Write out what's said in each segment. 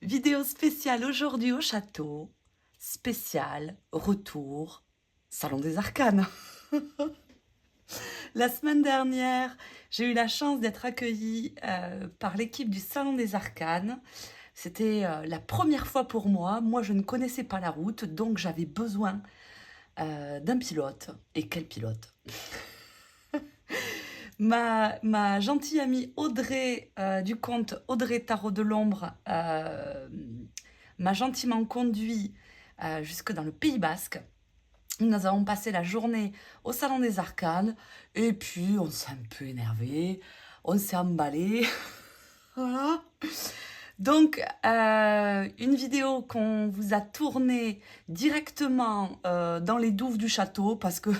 Vidéo spéciale aujourd'hui au château, spécial retour Salon des Arcanes. La semaine dernière, j'ai eu la chance d'être accueillie par l'équipe du Salon des Arcanes. C'était la première fois pour moi. Moi, je ne connaissais pas la route, donc j'avais besoin d'un pilote. Et quel pilote! Ma gentille amie Audrey du compte Audrey Tarot de l'Ombre m'a gentiment conduit jusque dans le Pays Basque. Nous avons passé la journée au Salon des Arcanes et puis on s'est un peu énervé, on s'est emballé. Voilà. Donc, une vidéo qu'on vous a tournée directement dans les douves du château parce que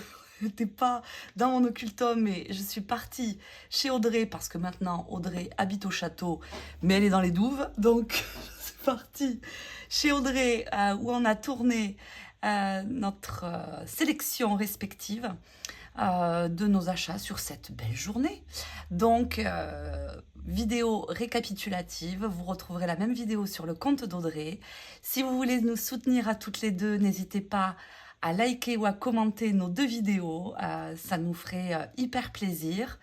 je n'étais pas dans mon occultum, mais je suis partie chez Audrey parce que maintenant Audrey habite au château, mais elle est dans les douves. Donc, je suis partie chez Audrey où on a tourné notre sélection respective de nos achats sur cette belle journée. Donc, vidéo récapitulative, vous retrouverez la même vidéo sur le compte d'Audrey. Si vous voulez nous soutenir à toutes les deux, n'hésitez pas à liker ou à commenter nos deux vidéos, ça nous ferait hyper plaisir.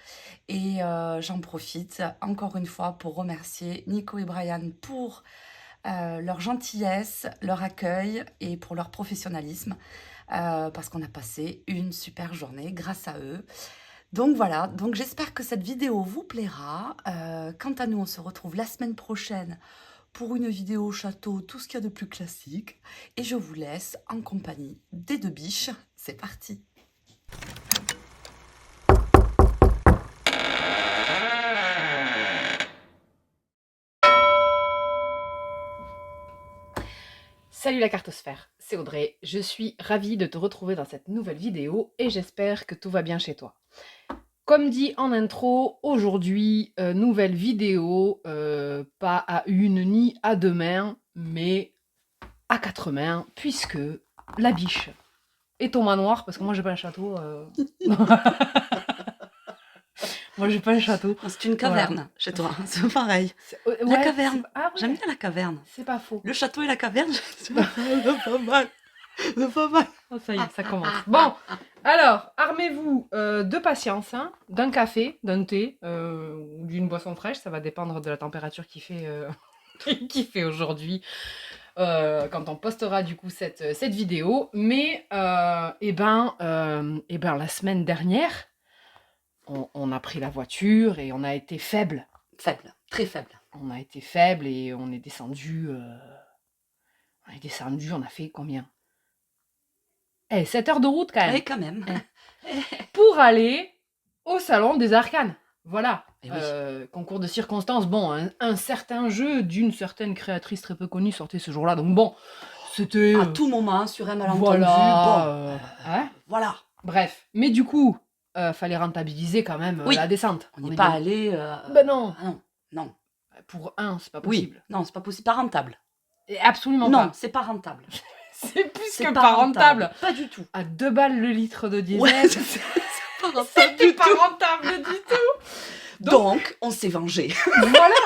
Et j'en profite encore une fois pour remercier Nico et Brian pour leur gentillesse, leur accueil et pour leur professionnalisme, parce qu'on a passé une super journée grâce à eux. Donc voilà, donc j'espère que cette vidéo vous plaira. Quant à nous, on se retrouve la semaine prochaine pour une vidéo au château, tout ce qu'il y a de plus classique. Et je vous laisse en compagnie des deux biches. C'est parti! Salut la cartosphère, c'est Audrey, je suis ravie de te retrouver dans cette nouvelle vidéo et j'espère que tout va bien chez toi. Comme dit en intro, aujourd'hui, nouvelle vidéo, pas à une ni à deux mains, mais à quatre mains, puisque la biche est au manoir, parce que moi j'ai pas un château. Moi j'ai pas un château. C'est une caverne Voilà. chez toi, c'est pareil. Ouais, La caverne, ah, ouais. j'aime bien la caverne. C'est pas faux. Le château et la caverne, c'est pas mal. C'est pas mal. Oh, ça y est, ça commence. Bon, alors, armez-vous de patience, hein, d'un café, d'un thé, ou d'une boisson fraîche, ça va dépendre de la température qu'il fait, qu'il fait aujourd'hui, quand on postera du coup cette vidéo. Mais, la semaine dernière, on a pris la voiture et on a été faible. Faible, très faible. On a été faible et on est descendu, on a fait combien? 7 heures de route quand même. Oui, quand même. Pour aller au Salon des Arcanes. Voilà. Eh oui. Concours de circonstances. Bon, un certain jeu d'une certaine créatrice très peu connue sortait ce jour-là. Donc bon, c'était... À tout moment, sur un malentendu. Voilà. Bon, voilà. Bref. Mais du coup, fallait rentabiliser quand même Oui. la descente. On n'est pas allé... Ben non. Ah non, non. Pour un, c'est pas possible. Oui, non, c'est pas possible. Pas rentable. Et absolument Non, pas. c'est pas rentable. C'est plus C'est que pas pas rentable. Pas du tout. À 2 balles le litre de diesel. Ouais, c'est pas rentable C'était du pas tout. rentable du tout. Donc, on s'est vengé. Voilà.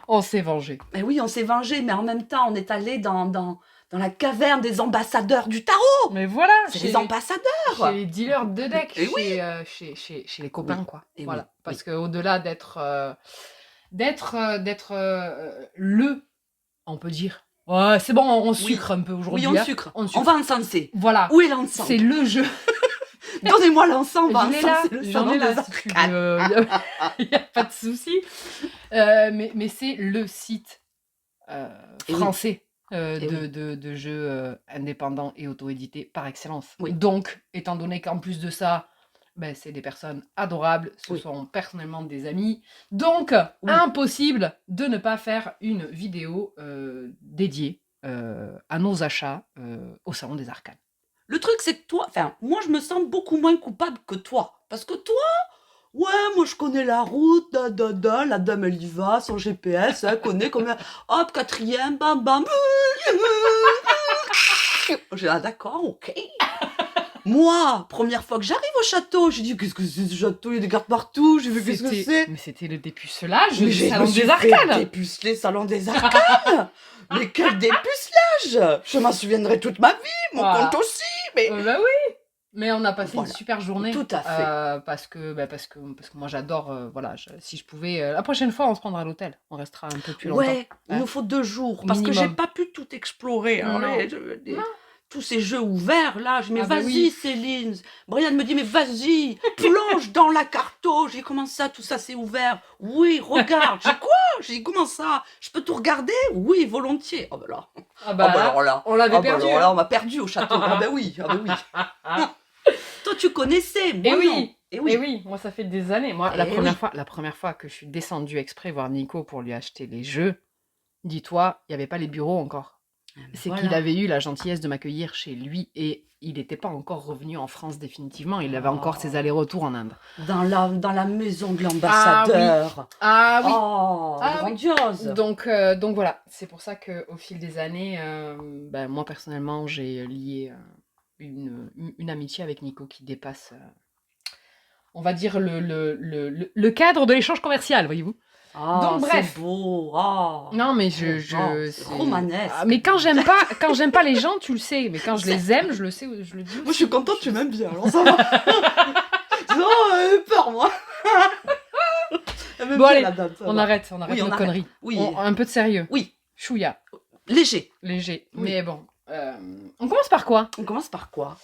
On s'est vengé. Mais oui, on s'est vengé, mais en même temps, on est allé dans la caverne des ambassadeurs du tarot. Mais voilà. C'est les ambassadeurs. Chez les dealers de deck. Et oui. Chez les copains, Oui. quoi. Et voilà. oui. Parce qu'au-delà d'être le, on peut dire. Ouais, c'est bon, on sucre un peu aujourd'hui. Oui, on sucre. On va encenser. Voilà. Où est l'encens? C'est le jeu. Donnez-moi l'encens, on va Je l'ai là, encenser le j'en salon ai là, des si tu Arcanes. veux. Il n'y a pas de souci. Mais c'est le site français de jeux indépendants et auto-édités par excellence. Oui. Donc, étant donné qu'en plus de ça, ben, c'est des personnes adorables, ce Oui. sont personnellement des amis. Donc, Oui. impossible de ne pas faire une vidéo dédiée à nos achats au Salon des Arcanes. Le truc, c'est que toi, enfin, moi, je me sens beaucoup moins coupable que toi. Parce que toi, ouais, moi, je connais la route, la dame, elle y va, son GPS, elle connaît comme hop, quatrième, bam, bam. J'ai dit, ah, d'accord, ok. Moi, première fois que j'arrive au château, j'ai dit, qu'est-ce que c'est ce château? Il y a des cartes partout. J'ai vu, qu'est-ce que c'est? Mais c'était le dépucelage Mais du je salon me suis des fait arcanes. dépuceler salon des arcanes. Mais quel dépucelage! Je m'en souviendrai toute ma vie, mon Voilà. compte aussi. Mais Bah oui. Mais on a passé Voilà. une super journée. Tout à fait. Parce que moi j'adore. Voilà, si je pouvais. La prochaine fois, on se prendra à l'hôtel. On restera un peu plus longtemps. Ouais, il Hein. nous faut 2 jours Au parce que j'ai minimum. pas pu tout explorer. Alors, Non. Non. Tous ces jeux ouverts là, je dis, mais Ah bah vas-y oui. Céline. Brian me dit, mais vas-y, plonge dans la carto. J'ai dit, comment ça, tout ça c'est ouvert? Oui, regarde. J'ai dit, quoi? J'ai dit, comment ça? Je peux tout regarder? Oui, volontiers. Oh bah là. Ah bah, alors là. on l'avait Ah bah perdu. alors hein. là, on m'a perdu au château. Ah bah oui, ah bah oui. Toi tu connaissais, moi Et oui. non. Et oui. Et oui, moi ça fait des années. Moi, Eh la oui. première fois que je suis descendue exprès voir Nico pour lui acheter les jeux, dis-toi, il n'y avait pas les bureaux encore. C'est qu'il Voilà. avait eu la gentillesse de m'accueillir chez lui et il n'était pas encore revenu en France définitivement. Il avait encore ses allers-retours en Inde. Dans la maison de l'ambassadeur. Ah oui. Oh, Ah oui. grandiose. Donc voilà, c'est pour ça qu'au fil des années, moi personnellement, j'ai lié une amitié avec Nico qui dépasse, on va dire, le cadre de l'échange commercial, voyez-vous. Ah, Donc, bref. c'est beau. Ah. Non, mais c'est romanesque. Ah, mais quand j'aime pas les gens, tu le sais. Mais quand je les aime, je le sais, je le dis. Moi, je suis contente, tu m'aimes bien, alors ça va. Non, elle a peur, moi. Elle m'aime Bon, bien, allez, la dame, ça on va. arrête Oui, nos on arrête. conneries. Oui. Un peu de sérieux. Oui, Chouïa, léger. léger. Oui. Mais bon, on commence par quoi? On commence par quoi?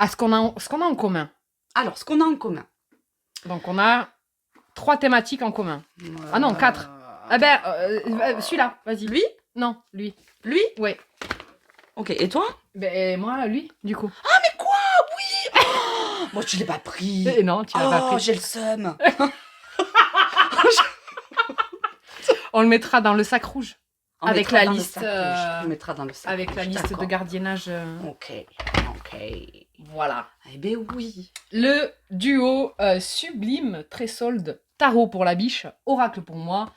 Ce qu'on a en commun. Alors, ce qu'on a en commun. Donc, on a 3 thématiques en commun. Ah non, 4. Ah ben, celui-là, vas-y. Lui? Non, lui. Lui? Ouais. Ok, et toi? Ben, moi, lui, du coup. Ah, mais quoi? Oui. Oh, moi, tu l'ai pas pris. Et non, tu l'as pas Oh, pris. j'ai le seum. On le mettra dans le sac rouge. On Avec mettra la dans le liste, sac rouge. On mettra dans le sac Avec la rouge, liste de d'accord. gardiennage. Ok. Voilà. Eh ben oui. Le duo sublime Trésolde, tarot pour la biche, oracle pour moi,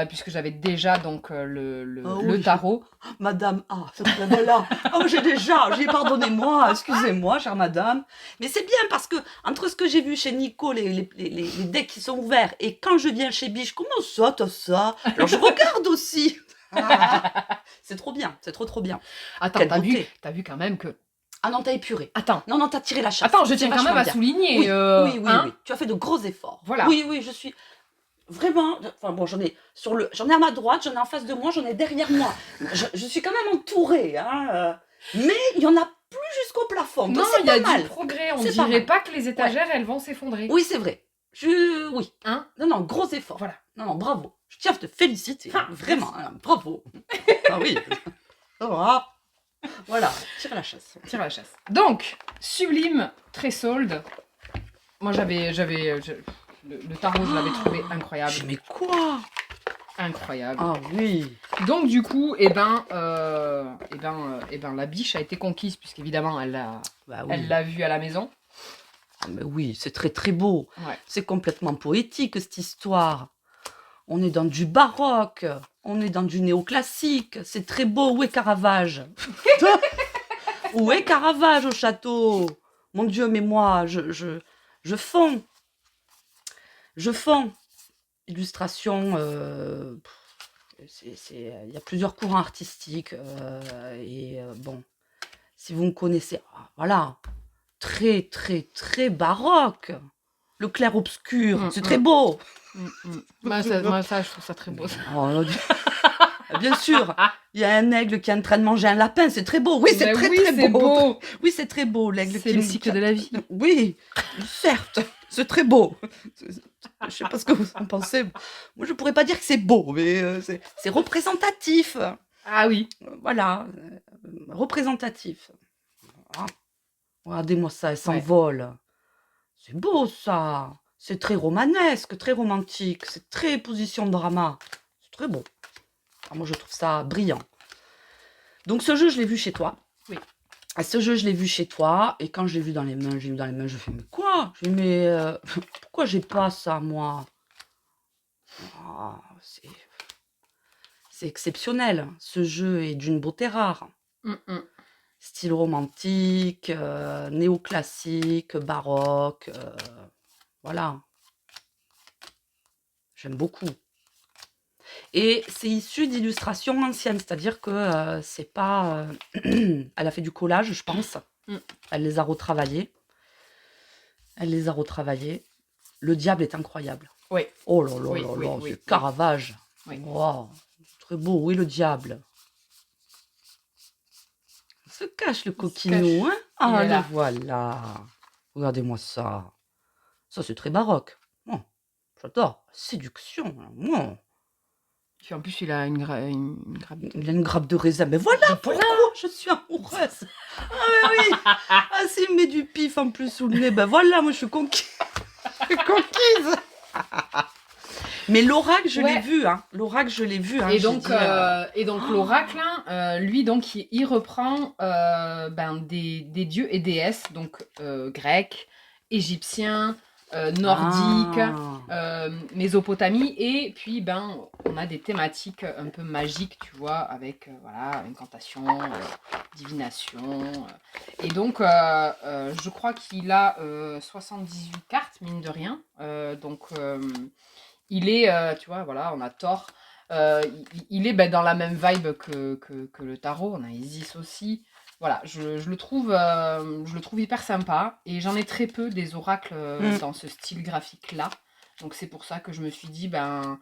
puisque j'avais déjà donc le oui. tarot. Madame A, voilà. Oh, j'ai pardonnez-moi, excusez-moi, chère madame. Mais c'est bien parce que, entre ce que j'ai vu chez Nico, les decks qui sont ouverts, et quand je viens chez Biche, comment ça, t'as ça? Alors je regarde aussi. C'est trop bien, c'est trop bien. Attends, Quelle t'as vu, beauté. quand même que... Ah non, t'as épuré. Attends, Non, t'as tiré la chasse. attends, je C'est tiens quand vachement même à bien. souligner. Oui, hein. oui. Tu as fait de gros efforts. Voilà. Oui, je suis vraiment. Enfin bon, j'en ai à ma droite, j'en ai en face de moi, j'en ai derrière moi. Je suis quand même entourée, hein. Mais il y en a plus jusqu'au plafond. Non, Donc c'est il y a pas mal. du progrès. On C'est pas dirait mal. pas que les étagères, elles vont s'effondrer. Oui, c'est vrai. Oui. Hein? Non, gros effort. Voilà. Non, bravo. Je tiens à te féliciter. Ah, vraiment, hein, bravo. Ah oui. Voilà, tire la chasse. Tire la chasse. Donc, sublime Trésolde. Moi, le tarot, je l'avais trouvé incroyable. Mais quoi? Incroyable. Ah oui. Donc, du coup, la biche a été conquise, puisqu'évidemment, elle Bah oui. l'a vue à la maison. Ah, mais oui, c'est très beau. Ouais. C'est complètement poétique cette histoire. On est dans du baroque, on est dans du néoclassique. C'est très beau. Où est Caravage? Où est Caravage au château? Mon Dieu, mais moi, je fonds. Je fonds. Illustration. Il y a plusieurs courants artistiques. Bon, si vous me connaissez, voilà. Très baroque. Le clair-obscur, c'est très beau. Moi, ça, je trouve ça très beau. Oh, bien sûr, il y a un aigle qui est en train de manger un lapin, c'est très beau. Oui, c'est très beau. Oui, c'est très beau, l'aigle. C'est le cycle de la vie. Oui, certes, c'est très beau. Je sais pas ce que vous en pensez. Moi, je pourrais pas dire que c'est beau, mais c'est représentatif. Ah oui. Voilà, représentatif. Ah. Regardez-moi ça, elle s'envole. C'est beau ça. C'est très romanesque, très romantique. C'est très position de drama. C'est très beau. Ah, moi, je trouve ça brillant. Donc, ce jeu, je l'ai vu chez toi. Oui. Ce jeu, je l'ai vu chez toi. Et quand je l'ai vu dans les mains, je fais, mais quoi? Je dis, mais pourquoi j'ai pas ça, moi? C'est exceptionnel. Ce jeu est d'une beauté rare. Style romantique, néoclassique, baroque, voilà, j'aime beaucoup. Et c'est issu d'illustrations anciennes, c'est-à-dire que c'est pas. Elle a fait du collage, je pense. Mm. Elle les a retravaillés. Le diable est incroyable. Oui. Oh là là Oui, là oui, là, oui, c'est Caravage. Oui. Wow, très beau. Oui, le diable. Il se cache le coquinou, hein? Ah, le voilà. Regardez-moi ça. Ça, c'est très baroque. Oh, j'adore. Séduction. Oh. Puis en plus, il a une grappe de... Il a une grappe de raisin. Mais voilà pourquoi je suis amoureuse. Ah, mais oui. Ah, s'il me met du pif en plus sous le nez, ben voilà, moi je suis conquise. Je suis conquise. Mais l'oracle, je l'ai vu, hein. L'oracle, je l'ai vu, hein. Et donc l'oracle, lui, donc, il reprend des dieux et déesses, donc grecs, égyptiens, nordiques, Mésopotamie, et puis on a des thématiques un peu magiques, tu vois, avec voilà, incantation, divination. Et donc, je crois qu'il a 78 cartes, mine de rien. Donc, il est, tu vois, voilà, on a Thor. Il est dans la même vibe que le tarot. On a Isis aussi. Voilà, je le trouve hyper sympa. Et j'en ai très peu des oracles dans ce style graphique-là. Donc c'est pour ça que je me suis dit, à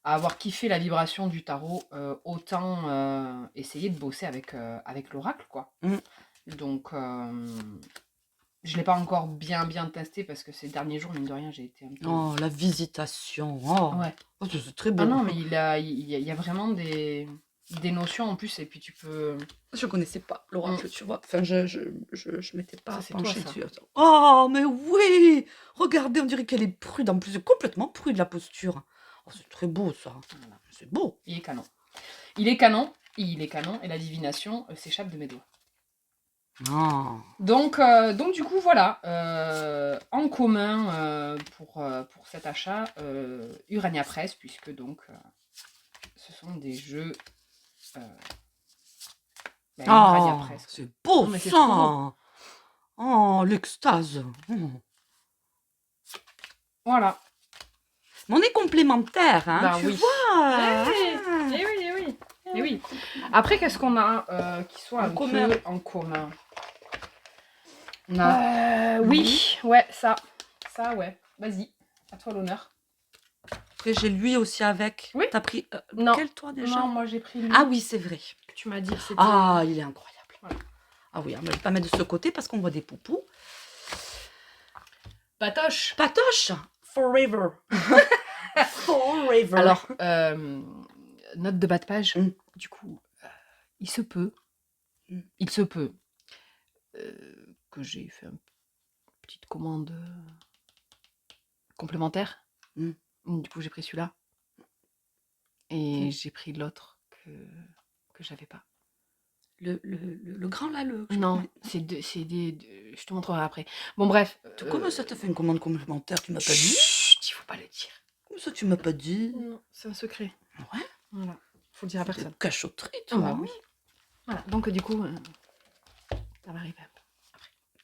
avoir kiffé la vibration du tarot, autant essayer de bosser avec l'oracle, quoi. Donc, je ne l'ai pas encore bien testé parce que ces derniers jours, mine de rien, j'ai été un peu... Oh, la visitation. Oh, Ouais. oh c'est très beau. Ah non, mais il y a vraiment des notions en plus, et puis tu peux... Je connaissais pas l'oracle, tu vois. Enfin, je m'étais pas Ça, c'est penchée toi, ça. dessus. Oh, mais oui! Regardez, on dirait qu'elle est prude. En plus, complètement prude, la posture. Oh, c'est très beau, ça. Voilà. C'est beau. Il est canon. Il est canon, et la divination s'échappe de mes doigts. Oh. Donc du coup, voilà. En commun pour cet achat, Urania Press, puisque donc ce sont des jeux... Urania Oh, Press. c'est beau, Non, mais c'est ça. trop beau. Oh, l'extase. Voilà. Mais on est complémentaires, hein, tu oui. vois. Eh oui. Après, qu'est-ce qu'on a qui soit En commun. En commun? On a oui, ouais, ça. Ça, ouais. Vas-y, à toi l'honneur. Après, j'ai lui aussi avec. Oui. T'as pris Non. quel, toi, déjà? Non, moi j'ai pris lui. Ah oui, c'est vrai. Tu m'as dit que c'était... Ah, il est incroyable. Voilà. Ah oui, on va pas mettre de ce côté parce qu'on voit des poupous. Patoche. Patoche, forever. Forever. Alors, note de bas de page. Du coup, il se peut que j'ai fait une petite commande complémentaire. Du coup, j'ai pris celui-là. Et j'ai pris l'autre que j'avais pas. Le grand là, Non, c'est des... Je te montrerai après. Bon, bref. Comment ça t'a fait une commande complémentaire? Tu m'as pas dit? Chut, il faut pas le dire. Comment ça, tu m'as pas dit? Non, c'est un secret. Ouais. Voilà. Faut le dire à personne. Cachotterie, Ah toi. bah oui. Voilà. Donc, du coup, ça va arriver après.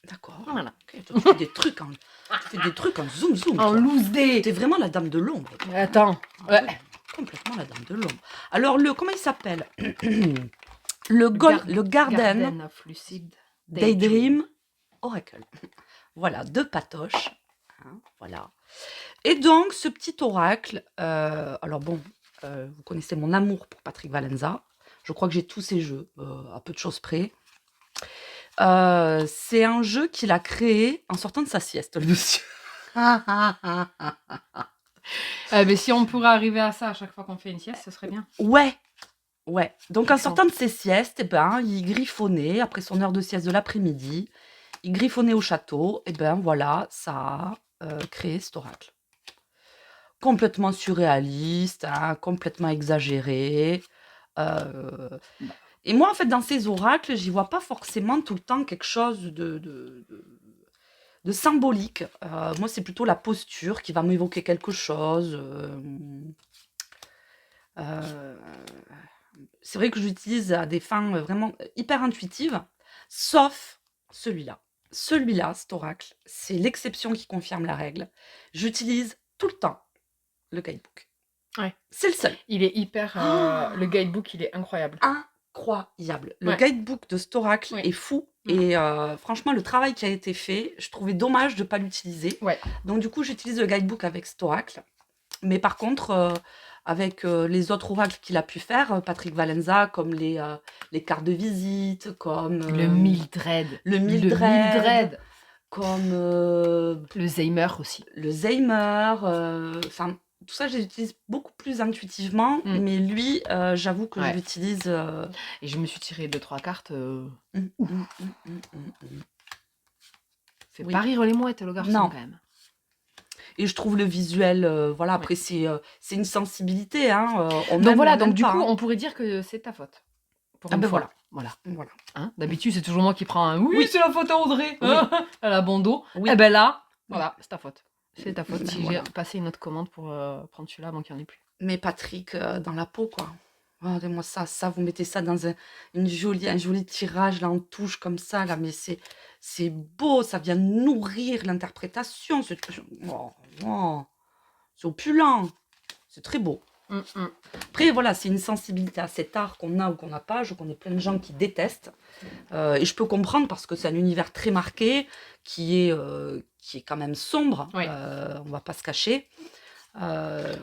D'accord. Voilà. Okay, toi, tu fais des trucs en... tu fais des trucs en zoom zoom. En loose day. T'es vraiment la dame de l'ombre. Attends. Ah, oui, complètement la dame de l'ombre. Alors, comment il s'appelle? le Garden of Lucid Daydream Oracle. Voilà, de Patoche. Hein, voilà. Et donc, ce petit oracle, alors bon, vous connaissez mon amour pour Patrick Valenza. Je crois que j'ai tous ses jeux, à peu de choses près. C'est un jeu qu'il a créé en sortant de sa sieste, le monsieur. Mais si on pourrait arriver à ça à chaque fois qu'on fait une sieste, ce serait bien. Ouais. Donc, en sortant de ses siestes, il griffonnait, après son heure de sieste de l'après-midi, il griffonnait au château, et voilà, ça a créé cet oracle. Complètement surréaliste, hein, complètement exagéré. Et moi, en fait, dans ces oracles, j'y vois pas forcément tout le temps quelque chose de symbolique. Moi, c'est plutôt la posture qui va m'évoquer quelque chose. C'est vrai que j'utilise à des fins vraiment hyper intuitives. Sauf celui-là. Celui-là, cet oracle, c'est l'exception qui confirme la règle. J'utilise tout le temps le guidebook. Ouais. C'est le seul. Il est hyper... le guidebook, il est incroyable. Incroyable. Le Ouais. guidebook de cet oracle Oui. est fou. Et franchement, le travail qui a été fait, je trouvais dommage de ne pas l'utiliser. Ouais. Donc du coup, j'utilise le guidebook avec cet oracle. Mais par contre, avec les autres oracles qu'il a pu faire, Patrick Valenza, comme les cartes de visite, comme Le Mildred. le Mildred, Mildred. comme Le Zaymer aussi. le Zaymer, enfin tout ça, je les utilise beaucoup plus intuitivement, mais lui, j'avoue que je l'utilise. Et je me suis tiré 2-3 cartes. Fait pas rire les mouettes, le garçon, quand même. Et je trouve le visuel, voilà, après c'est une sensibilité. Hein, donc voilà, donc du coup, on pourrait dire que c'est ta faute. Ah ben voilà. Hein, d'habitude, c'est toujours moi qui prends un oui, c'est la faute à Audrey, à la bon dos. Oui. Et ben là, voilà, c'est ta faute. C'est ta faute si j'ai passé une autre commande pour prendre celui-là avant qu'il n'y en ait plus. Mais Patrick, dans la peau, quoi. Regardez-moi ça, vous mettez ça dans un joli tirage, là, en touche, comme ça, là, mais c'est beau, ça vient nourrir l'interprétation, c'est opulent, c'est très beau. Après, voilà, c'est une sensibilité à cet art qu'on a ou qu'on n'a pas. Je connais plein de gens qui détestent. Et je peux comprendre parce que c'est un univers très marqué, qui est quand même sombre. Oui. On va pas se cacher.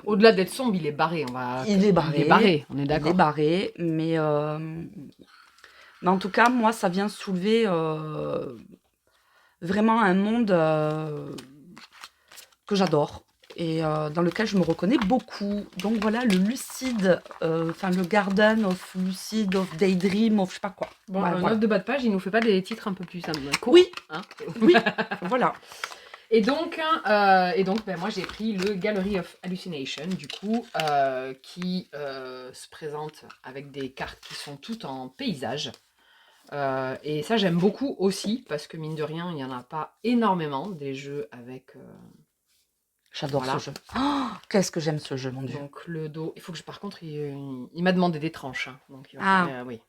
Au-delà d'être sombre, il est barré. Il est barré, on est d'accord. Il est barré, mais en tout cas, moi, ça vient soulever vraiment un monde que j'adore. Et dans lequel je me reconnais beaucoup. Donc voilà, le lucide, le Garden of Lucid, of Daydream, of je sais pas quoi. Bon, voilà. note de bas de page, il nous fait pas des titres un peu plus courts. Oui, hein. Oui, voilà. Et donc moi j'ai pris le Gallery of Hallucination, du coup, qui se présente avec des cartes qui sont toutes en paysage. Et ça j'aime beaucoup aussi, parce que mine de rien, il n'y en a pas énormément, des jeux avec... J'adore ce jeu. Oh, qu'est-ce que j'aime ce jeu, mon Dieu. Donc le dos, il faut que par contre, il m'a demandé des tranches. Hein, donc il va oui,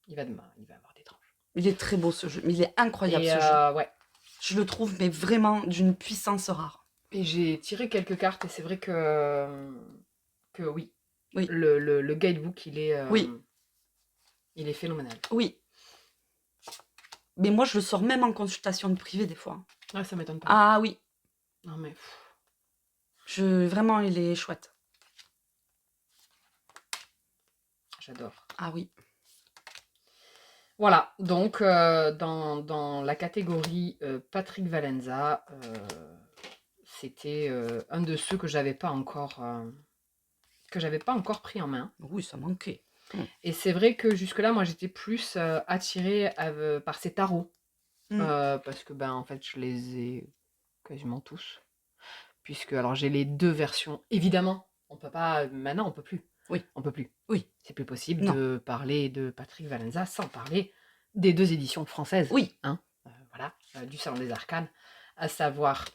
il va avoir des tranches. Il est très beau ce jeu, mais il est incroyable ce jeu. Ouais. Je le trouve mais vraiment d'une puissance rare. Et j'ai tiré quelques cartes et c'est vrai que oui. Le guidebook, il est il est phénoménal. Oui. Mais moi je le sors même en consultation de privé des fois. Ah, ça m'étonne pas. Ah oui. Non mais vraiment il est chouette. J'adore. Ah oui. Voilà, donc dans la catégorie Patrick Valenza, c'était un de ceux que j'avais pas encore pris en main. Oui, ça manquait. Et c'est vrai que jusque-là, moi, j'étais plus attirée par ces tarots. Parce que, en fait, je les ai quasiment tous. Puisque, alors, j'ai les deux versions. Évidemment, on peut pas... Maintenant, on peut plus. Oui. On peut plus. Oui. C'est plus possible de parler de Patrick Valenza sans parler des deux éditions françaises. Oui. Hein, voilà, du Salon des Arcanes. À savoir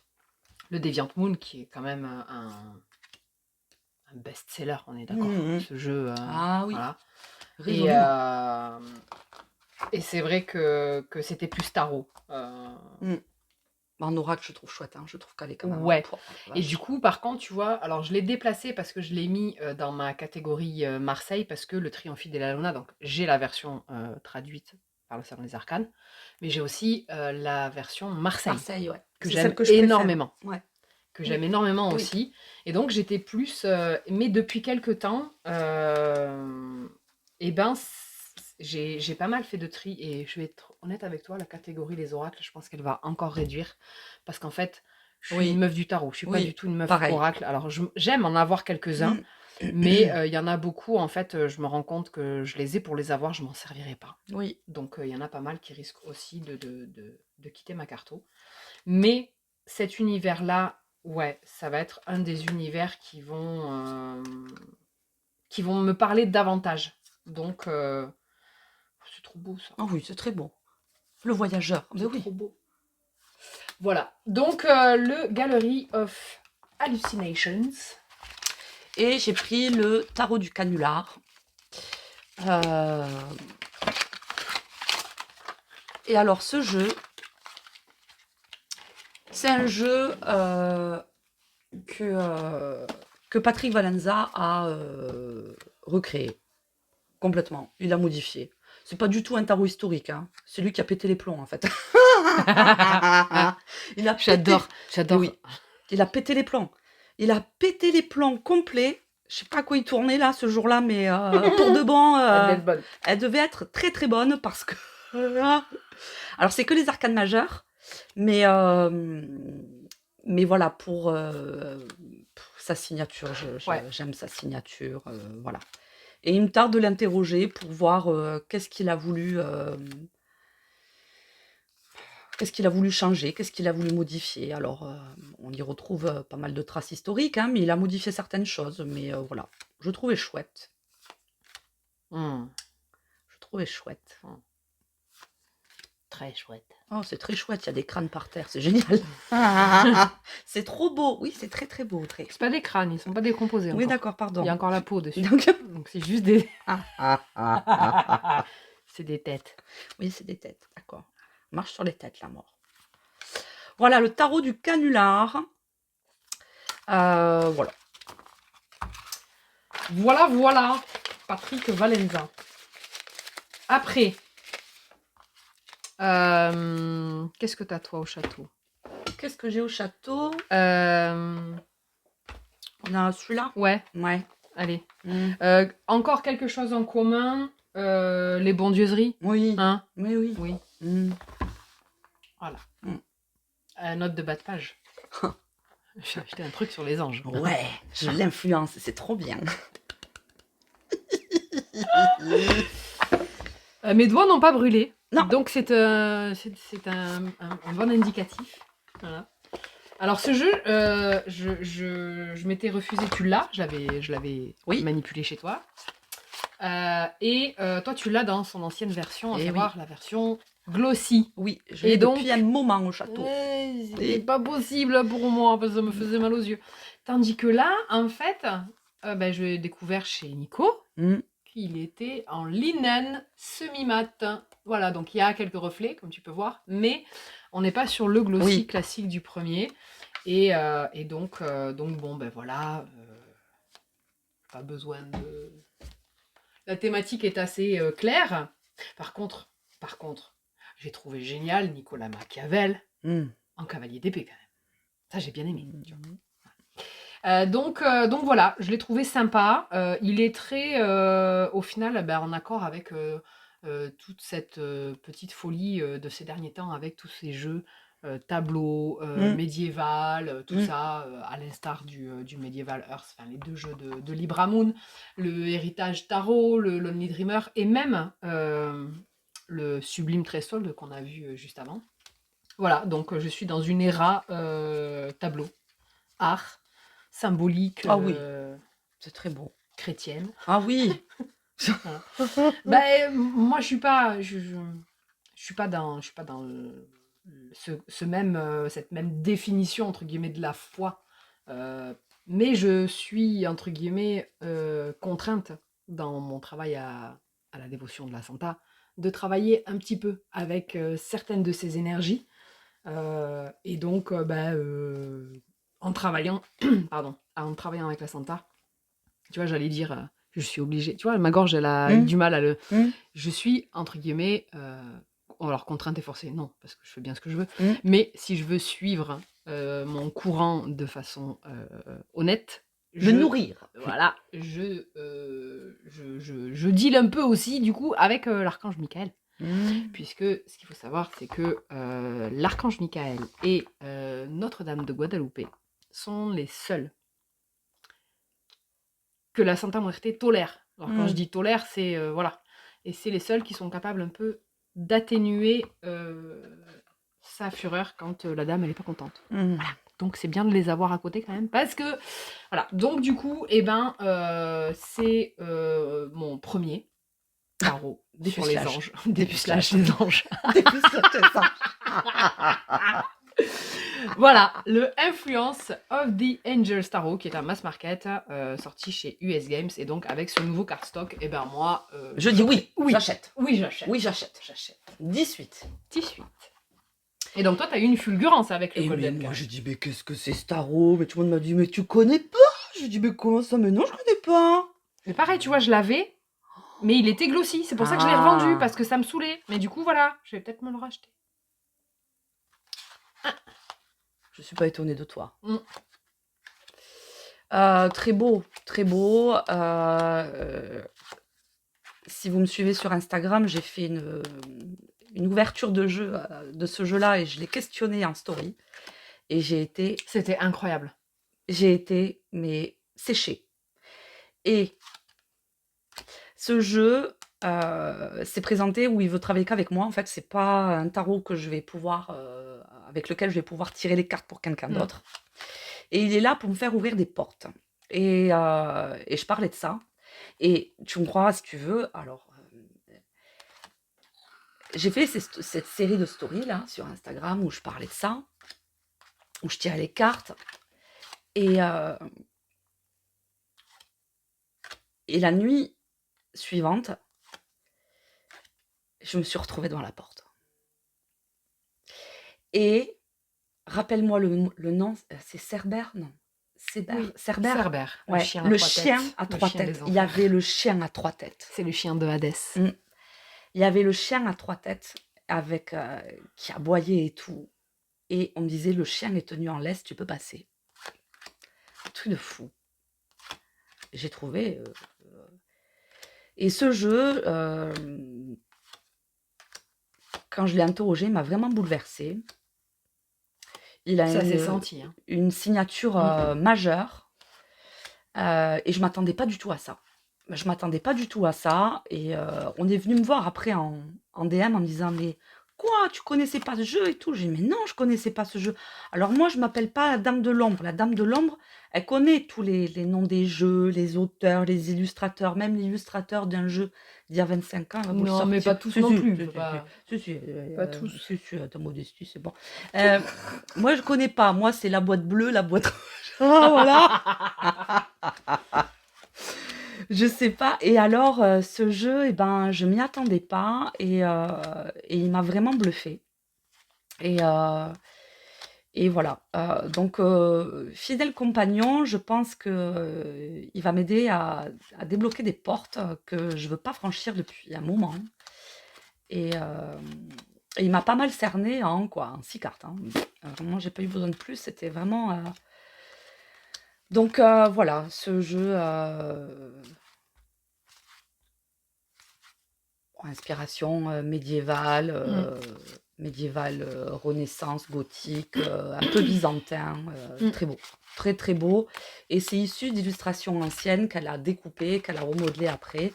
le Deviant Moon, qui est quand même un best-seller, on est d'accord. Ce jeu... ah oui. Voilà. Et c'est vrai que c'était plus tarot. En oracle, je trouve chouette. Hein. Je trouve qu'elle est quand même... Ouais. Et du coup, par contre, tu vois, alors je l'ai déplacé parce que je l'ai mis dans ma catégorie Marseille, parce que le Triomphe de la Luna, donc j'ai la version traduite par le Salon des Arcanes, mais j'ai aussi la version Marseille. Marseille, ouais. Que j'aime énormément. Ouais. Que j'aime énormément aussi. Et donc, j'étais plus... mais depuis quelques temps, j'ai pas mal fait de tri, et je vais être honnête avec toi, la catégorie les oracles, je pense qu'elle va encore réduire, parce qu'en fait, je suis une meuf du tarot, je suis pas du tout une meuf oracle. Alors, j'aime en avoir quelques-uns, mais il y en a beaucoup, en fait, je me rends compte que je les ai pour les avoir, je m'en servirai pas. Oui. Donc, il y en a pas mal qui risquent aussi de quitter ma carto. Mais cet univers-là, ouais, ça va être un des univers qui vont me parler davantage. Donc, c'est trop beau ça. Ah oui, c'est très beau. Le voyageur. C'est trop beau. Voilà. Donc, le Gallery of Hallucinations. Et j'ai pris le tarot du canular. Et alors, ce jeu, c'est un jeu que Patrick Valenza a recréé complètement. Il a modifié. C'est pas du tout un tarot historique, hein. C'est lui qui a pété les plombs, en fait. Il a pété... J'adore. Oui, il a pété les plombs. Il a pété les plombs complets. Je sais pas à quoi il tournait là ce jour-là, mais pour de bon, elle devait être très très bonne parce que. Alors c'est que les arcanes majeures, mais voilà pour sa signature, j'aime sa signature, voilà. Et il me tarde de l'interroger pour voir qu'est-ce qu'il a voulu. Qu'est-ce qu'il a voulu changer? Qu'est-ce qu'il a voulu modifier? Alors, on y retrouve pas mal de traces historiques, hein, mais il a modifié certaines choses. Mais voilà, je trouvais chouette. Je trouvais chouette. Très chouette. Oh, c'est très chouette, il y a des crânes par terre, c'est génial. C'est trop beau. Oui, c'est très très beau. Très. C'est pas des crânes, ils sont pas décomposés Oui, encore. d'accord, pardon. Il y a encore la peau dessus. Donc, Donc c'est juste des... c'est des têtes. Oui, c'est des têtes, d'accord. On marche sur les têtes, la mort. Voilà, le tarot du canular. Voilà. Voilà. Patrick Valenza. Après, qu'est-ce que t'as toi au château? Qu'est-ce que j'ai au château? On a celui-là? Ouais. Allez. Encore quelque chose en commun. Les bondieuseries. Oui. Hein? Oui. Voilà. Note de bas de page. J'ai acheté un truc sur les anges. Ouais, je l'influence, c'est trop bien. Mes doigts n'ont pas brûlé. Non. Donc c'est un bon indicatif. Voilà. Alors ce jeu, je m'étais refusé, tu l'as, je l'avais manipulé chez toi. Et toi tu l'as dans son ancienne version, à savoir la version glossy. Oui, je l'ai depuis un moment au château. C'est pas possible pour moi, parce que ça me faisait mal aux yeux. Tandis que là, en fait, je l'ai découvert chez Nico, qu'il était en linen semi-mat. Voilà, donc il y a quelques reflets, comme tu peux voir, mais on n'est pas sur le glossy classique du premier. Et donc bon, ben voilà, pas besoin de... La thématique est assez claire. Par contre, j'ai trouvé génial Nicolas Machiavel en cavalier d'épée quand même. Ça, j'ai bien aimé. Donc voilà, je l'ai trouvé sympa. Il est très, au final, en accord avec toute cette petite folie de ces derniers temps, avec tous ces jeux tableaux, médiéval, tout ça, à l'instar du Medieval Earth, enfin les deux jeux de Libra Moon, le Héritage Tarot, le Lonely Dreamer, et même le Sublime Threshold qu'on a vu juste avant. Voilà, donc je suis dans une éra tableau, art, symbolique. Ah oui, c'est très beau. Chrétienne. Ah oui. Moi je suis pas dans cette même définition entre guillemets de la foi, mais je suis entre guillemets contrainte dans mon travail à la dévotion de la Santa de travailler un petit peu avec certaines de ces énergies, et donc en travaillant avec la Santa, tu vois, j'allais dire je suis obligée, tu vois, ma gorge elle a eu du mal à le... Je suis entre guillemets alors contrainte et forcée, non, parce que je fais bien ce que je veux, mais si je veux suivre mon courant de façon honnête, me nourrir, voilà, je deal un peu aussi du coup avec l'archange Michael, puisque ce qu'il faut savoir, c'est que l'archange Michael et Notre-Dame de Guadalupe sont les seuls que la Santa Muerte tolère. Alors quand je dis tolère, c'est voilà, et c'est les seuls qui sont capables un peu d'atténuer sa fureur quand la dame elle est pas contente. Voilà. Donc c'est bien de les avoir à côté quand même, parce que voilà. Donc du coup, c'est mon premier tarot sur les anges, dépucelage des anges. Dépucelage des anges. Voilà, le Influence of the Angels Tarot, qui est un mass market sorti chez US Games. Et donc, avec ce nouveau cardstock, et ben moi... Je dis oui, oui, j'achète. oui, j'achète. Oui, j'achète. J'achète. 18. 18. Et donc, toi, t'as eu une fulgurance avec le Et mais Golden moi, Card. j'ai dit, mais qu'est-ce que c'est ce tarot? Mais tout le monde m'a dit, mais tu connais pas? J'ai dit, mais comment ça? Mais non, je connais pas. Mais pareil, tu vois, je l'avais, mais il était glossy. C'est pour ça que je l'ai revendu, parce que ça me saoulait. Mais du coup, voilà, je vais peut-être me le racheter. Je suis pas étonnée de toi. Mm. Très beau, très beau. Si vous me suivez sur Instagram, j'ai fait une ouverture de jeu de ce jeu-là et je l'ai questionné en story. Et C'était incroyable. j'ai été, mais séchée. Et ce jeu s'est présenté où il veut travailler qu'avec moi. En fait, c'est pas un tarot que je vais pouvoir, avec lequel je vais pouvoir tirer les cartes pour quelqu'un d'autre. Et il est là pour me faire ouvrir des portes. Et je parlais de ça. Et tu me crois si tu veux. Alors, j'ai fait cette série de stories là sur Instagram où je parlais de ça, où je tirais les cartes. Et la nuit suivante, je me suis retrouvée devant la porte. Et rappelle-moi le nom, c'est Cerbère? Non. Oui, Cerbère? Cerbère, Ouais. Le chien à trois têtes. Il y avait le chien à trois têtes. C'est le chien de Hadès. Il y avait le chien à trois têtes avec qui aboyait et tout. Et on me disait, le chien est tenu en laisse, tu peux passer. Un truc de fou. J'ai trouvé... Et ce jeu, quand je l'ai interrogé, m'a vraiment bouleversée. Il a Ça s'est senti. Hein. Une signature majeure. Et je ne m'attendais pas du tout à ça. Je ne m'attendais pas du tout à ça. Et on est venu me voir après en DM en me disant, mais quoi, tu connaissais pas ce jeu et tout? J'ai dit, mais non, je connaissais pas ce jeu. Alors moi, je m'appelle pas la Dame de l'Ombre. La Dame de l'Ombre, elle connaît tous les noms des jeux, les auteurs, les illustrateurs, même l'illustrateur d'un jeu d'il y a 25 ans. Non, mais pas tous non plus. Pas tous. Si, ta modestie, c'est bon. Moi, je connais pas. Moi, c'est la boîte bleue, la boîte rouge. Voilà. Je sais pas. Et alors, ce jeu, eh ben, je m'y attendais pas et il m'a vraiment bluffé. Et voilà. Donc, fidèle compagnon, je pense que il va m'aider à débloquer des portes que je veux pas franchir depuis un moment. Et il m'a pas mal cerné en 6 cartes. Hein. Vraiment, j'ai pas eu besoin de plus. C'était vraiment... Donc, voilà, ce jeu... inspiration médiévale, Renaissance, gothique, un peu byzantin, très beau, très très beau. Et c'est issu d'illustrations anciennes qu'elle a découpées, qu'elle a remodelées après.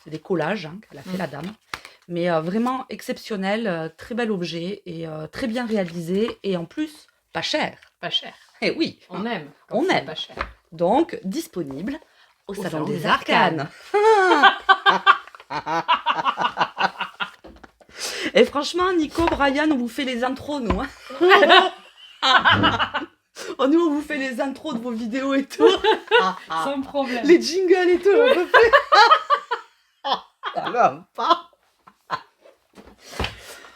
C'est des collages qu'elle a fait la dame. Mais vraiment exceptionnel, très bel objet et très bien réalisé et en plus pas cher. Pas cher. Eh oui, on aime. On aime. Pas cher. Donc disponible au Salon des Arcanes. Et franchement, Nico, Brian, on vous fait les intros, nous. Oh, nous, on vous fait les intros de vos vidéos et tout. Sans problème. Les jingles et tout, on peut faire. Ça va pas.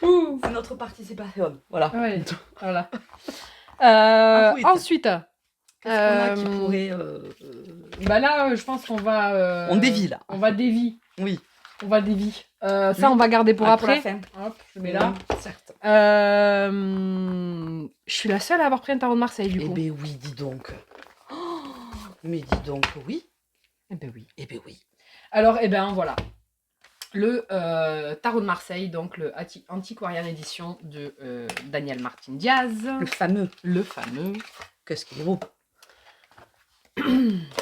C'est notre participation. Voilà. Oui, voilà. Oui, ensuite, qu'est-ce qu'on a qui pourrait. Bah là, je pense qu'on va. On dévie là. On va dévie. Oui. On va dévie. Ça, on va garder pour après. Pour la fin. Hop, je mets là. Certes. Je suis la seule à avoir pris un tarot de Marseille, du coup. Eh ben oui, dis donc. Oh, mais dis donc, oui. Eh ben oui. Eh ben oui. Alors, eh ben voilà. Le tarot de Marseille, donc le Antiquarian Edition de Daniel Martin Diaz. Le fameux. Le fameux. Qu'est-ce qu'il est beau.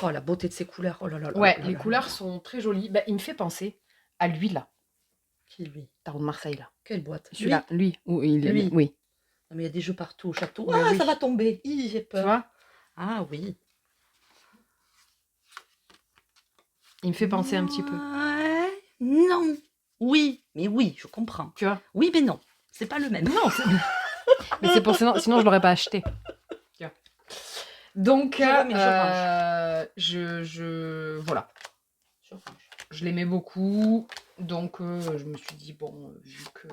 Oh, la beauté de ses couleurs. Oh là là. Ouais, les couleurs sont très jolies. Bah, il me fait penser à lui, là. Qui, lui? Tarot de Marseille, là. Quelle boîte? Celui-là, lui. Lui. Oui. Non, mais il y a des jeux partout au château. Mais oui. Ça va tomber. J'ai peur. Tu vois? Ah oui. Il me fait penser un petit peu. Ouais. Non. Oui, mais oui, je comprends. Tu vois? Oui, mais non. C'est pas le même. Non, Mais c'est pour sinon je l'aurais pas acheté. Tu vois. Donc, voilà. Je l'aimais beaucoup. Donc, je me suis dit, bon, vu que...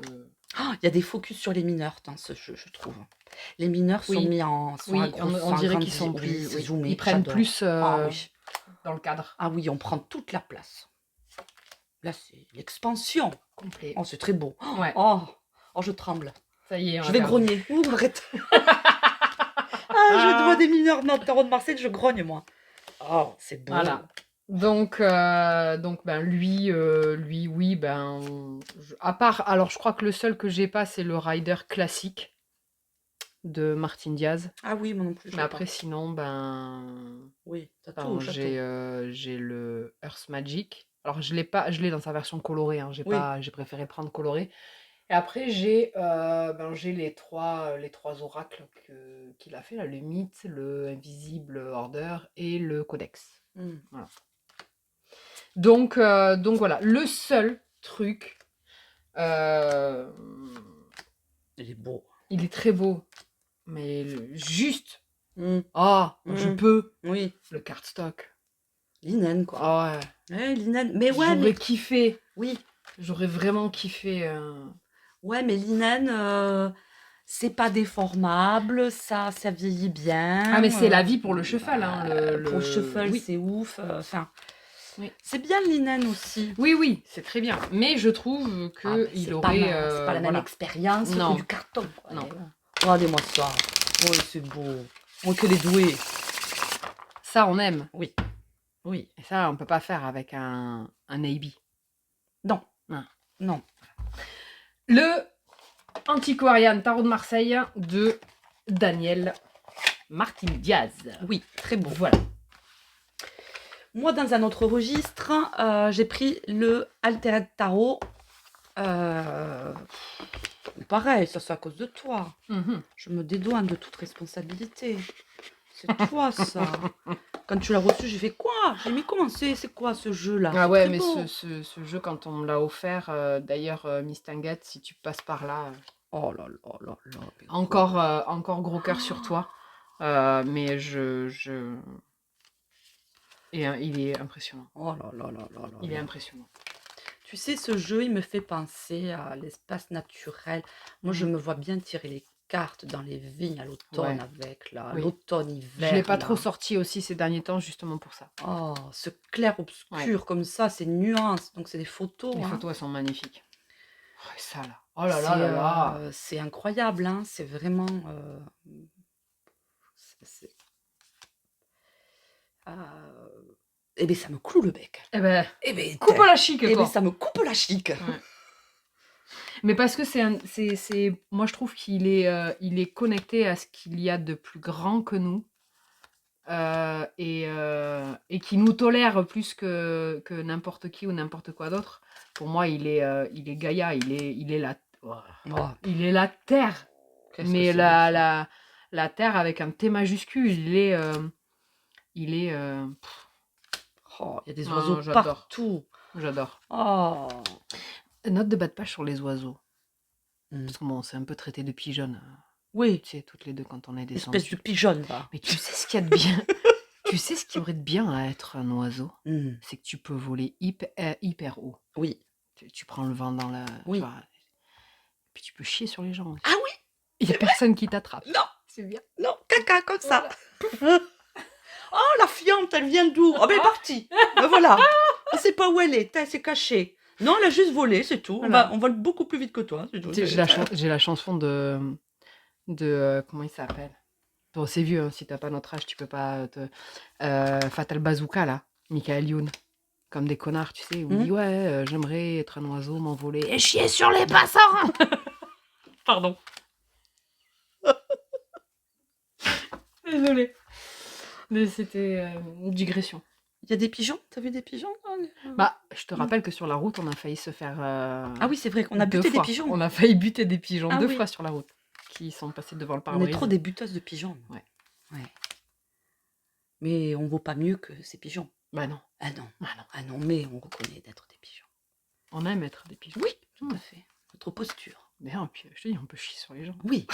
Il y a des focus sur les mineurs dans ce jeu, je trouve. Les mineurs sont mis en... Oui, on dirait qu'ils sont plus... zoomés. Ils prennent plus dans le cadre. Ah oui, on prend toute la place. Là, c'est l'expansion. Complet. Oh, c'est très beau. Ouais. Oh, je tremble. Ça y est, je vais grogner. Ouh, arrête. Je vois des mineurs dans le tarot de Marseille, je grogne, moi. Oh, c'est beau. Voilà. Donc ben, lui, oui, ben... à part... Alors, je crois que le seul que j'ai pas, c'est le Rider classique de Martin Diaz. Ah oui, moi non plus. Mais après, sinon, ben... Oui, t'as tout, j'ai le Earth Magic. Alors, je l'ai dans sa version colorée. Hein. J'ai préféré prendre coloré. Et après, j'ai les trois oracles qu'il a fait, là, le Mythe, le Invisible Order et le Codex. Voilà. Donc voilà, le seul truc... il est beau. Il est très beau. Mais juste... je peux. Oui. Le cardstock. Linen, quoi. Ah ouais. Ouais, linen. Mais ouais, j'aurais kiffé. Oui. J'aurais vraiment kiffé. Ouais, mais linen, c'est pas déformable, ça vieillit bien. Ah, mais c'est la vie pour le cheval. Hein, pour le cheval, oui. c'est ouf. Enfin, oui. C'est bien le linen aussi. Oui, c'est très bien. Mais je trouve qu'il aurait... c'est pas la même expérience que du carton. Quoi. Non. Regardez-moi ça. Oh, c'est beau. Oh, que les doués. Ça, on aime. Oui. Et ça, on peut pas faire avec un AB. Non. Le Antiquarian Tarot de Marseille de Daniel Martin Diaz. Oui, très beau. Voilà. Moi, dans un autre registre, j'ai pris le Altered Tarot. Pareil, ça c'est à cause de toi. Je me dédouane de toute responsabilité. C'est toi, ça. Quand tu l'as reçu, j'ai fait quoi? J'ai mis comment c'est quoi ce jeu-là? Ah ouais, mais ce jeu, quand on me l'a offert, d'ailleurs, Miss Tinguette, si tu passes par là... Oh là là là là. Encore gros cœur sur toi. Mais Et il est impressionnant. Oh là là là là là. Il est impressionnant. Tu sais, ce jeu, il me fait penser à l'espace naturel. Moi, je me vois bien tirer les cartes dans les vignes à l'automne avec l'automne-hiver. Je l'ai pas trop sorti aussi ces derniers temps, justement pour ça. Oh, ce clair-obscur comme ça, c'est nuances. Donc, c'est des photos. Les photos, elles sont magnifiques. Oh, ça là. Oh là là là là. C'est incroyable, hein. C'est vraiment... Eh bien, ça me cloue le bec. Eh ben coupe la chic, quoi. Eh bien, ça me coupe la chic. Ouais. Mais parce que moi, je trouve qu'il est connecté à ce qu'il y a de plus grand que nous. Et qui nous tolère plus que n'importe qui ou n'importe quoi d'autre. Pour moi, il est Gaïa, il est il est la Terre. Mais la Terre avec un T majuscule, il y a des oiseaux partout. J'adore. Oh. Note de bas de page sur les oiseaux. Parce que bon, c'est un peu traité de pigeonne. Oui. Tu sais, toutes les deux quand on est descendu. Espèce de pigeonne, là. Mais tu sais ce qu'il y a de bien. Tu sais ce qui aurait de bien à être un oiseau, c'est que tu peux voler hyper haut. Oui. Tu prends le vent dans la... Oui. Puis tu peux chier sur les gens aussi. Ah oui. Il n'y a personne qui t'attrape. Non. C'est bien. Non, caca comme ça. Oh, la fiente, elle vient d'où? Oh, ben elle est partie. Ben voilà. On ne sait pas où elle est, elle s'est cachée. Non, elle a juste volé, c'est tout. Voilà. On vole beaucoup plus vite que toi. J'ai la chanson de comment il s'appelle? Bon, c'est vieux, hein, si t'as pas notre âge, tu peux pas Fatal Bazooka, là, Michael Youn. Comme des connards, tu sais, où il dit ouais, j'aimerais être un oiseau, m'envoler et chier sur les passants. Pardon. Désolée. Mais c'était une digression. Il y a des pigeons? T'as vu des pigeons? Bah, je te rappelle que sur la route, on a failli se faire... Ah oui, c'est vrai qu'on a buté des pigeons. On a failli buter des pigeons deux fois sur la route, qui sont passés devant le pare-brise. On est trop des buteuses de pigeons. Ouais. Mais on vaut pas mieux que ces pigeons. Bah non. Ah non. Mais on reconnaît d'être des pigeons. On aime être des pigeons. Oui, tout à fait. Notre posture. Mais non, puis je te dis, on peut chier sur les gens. Oui.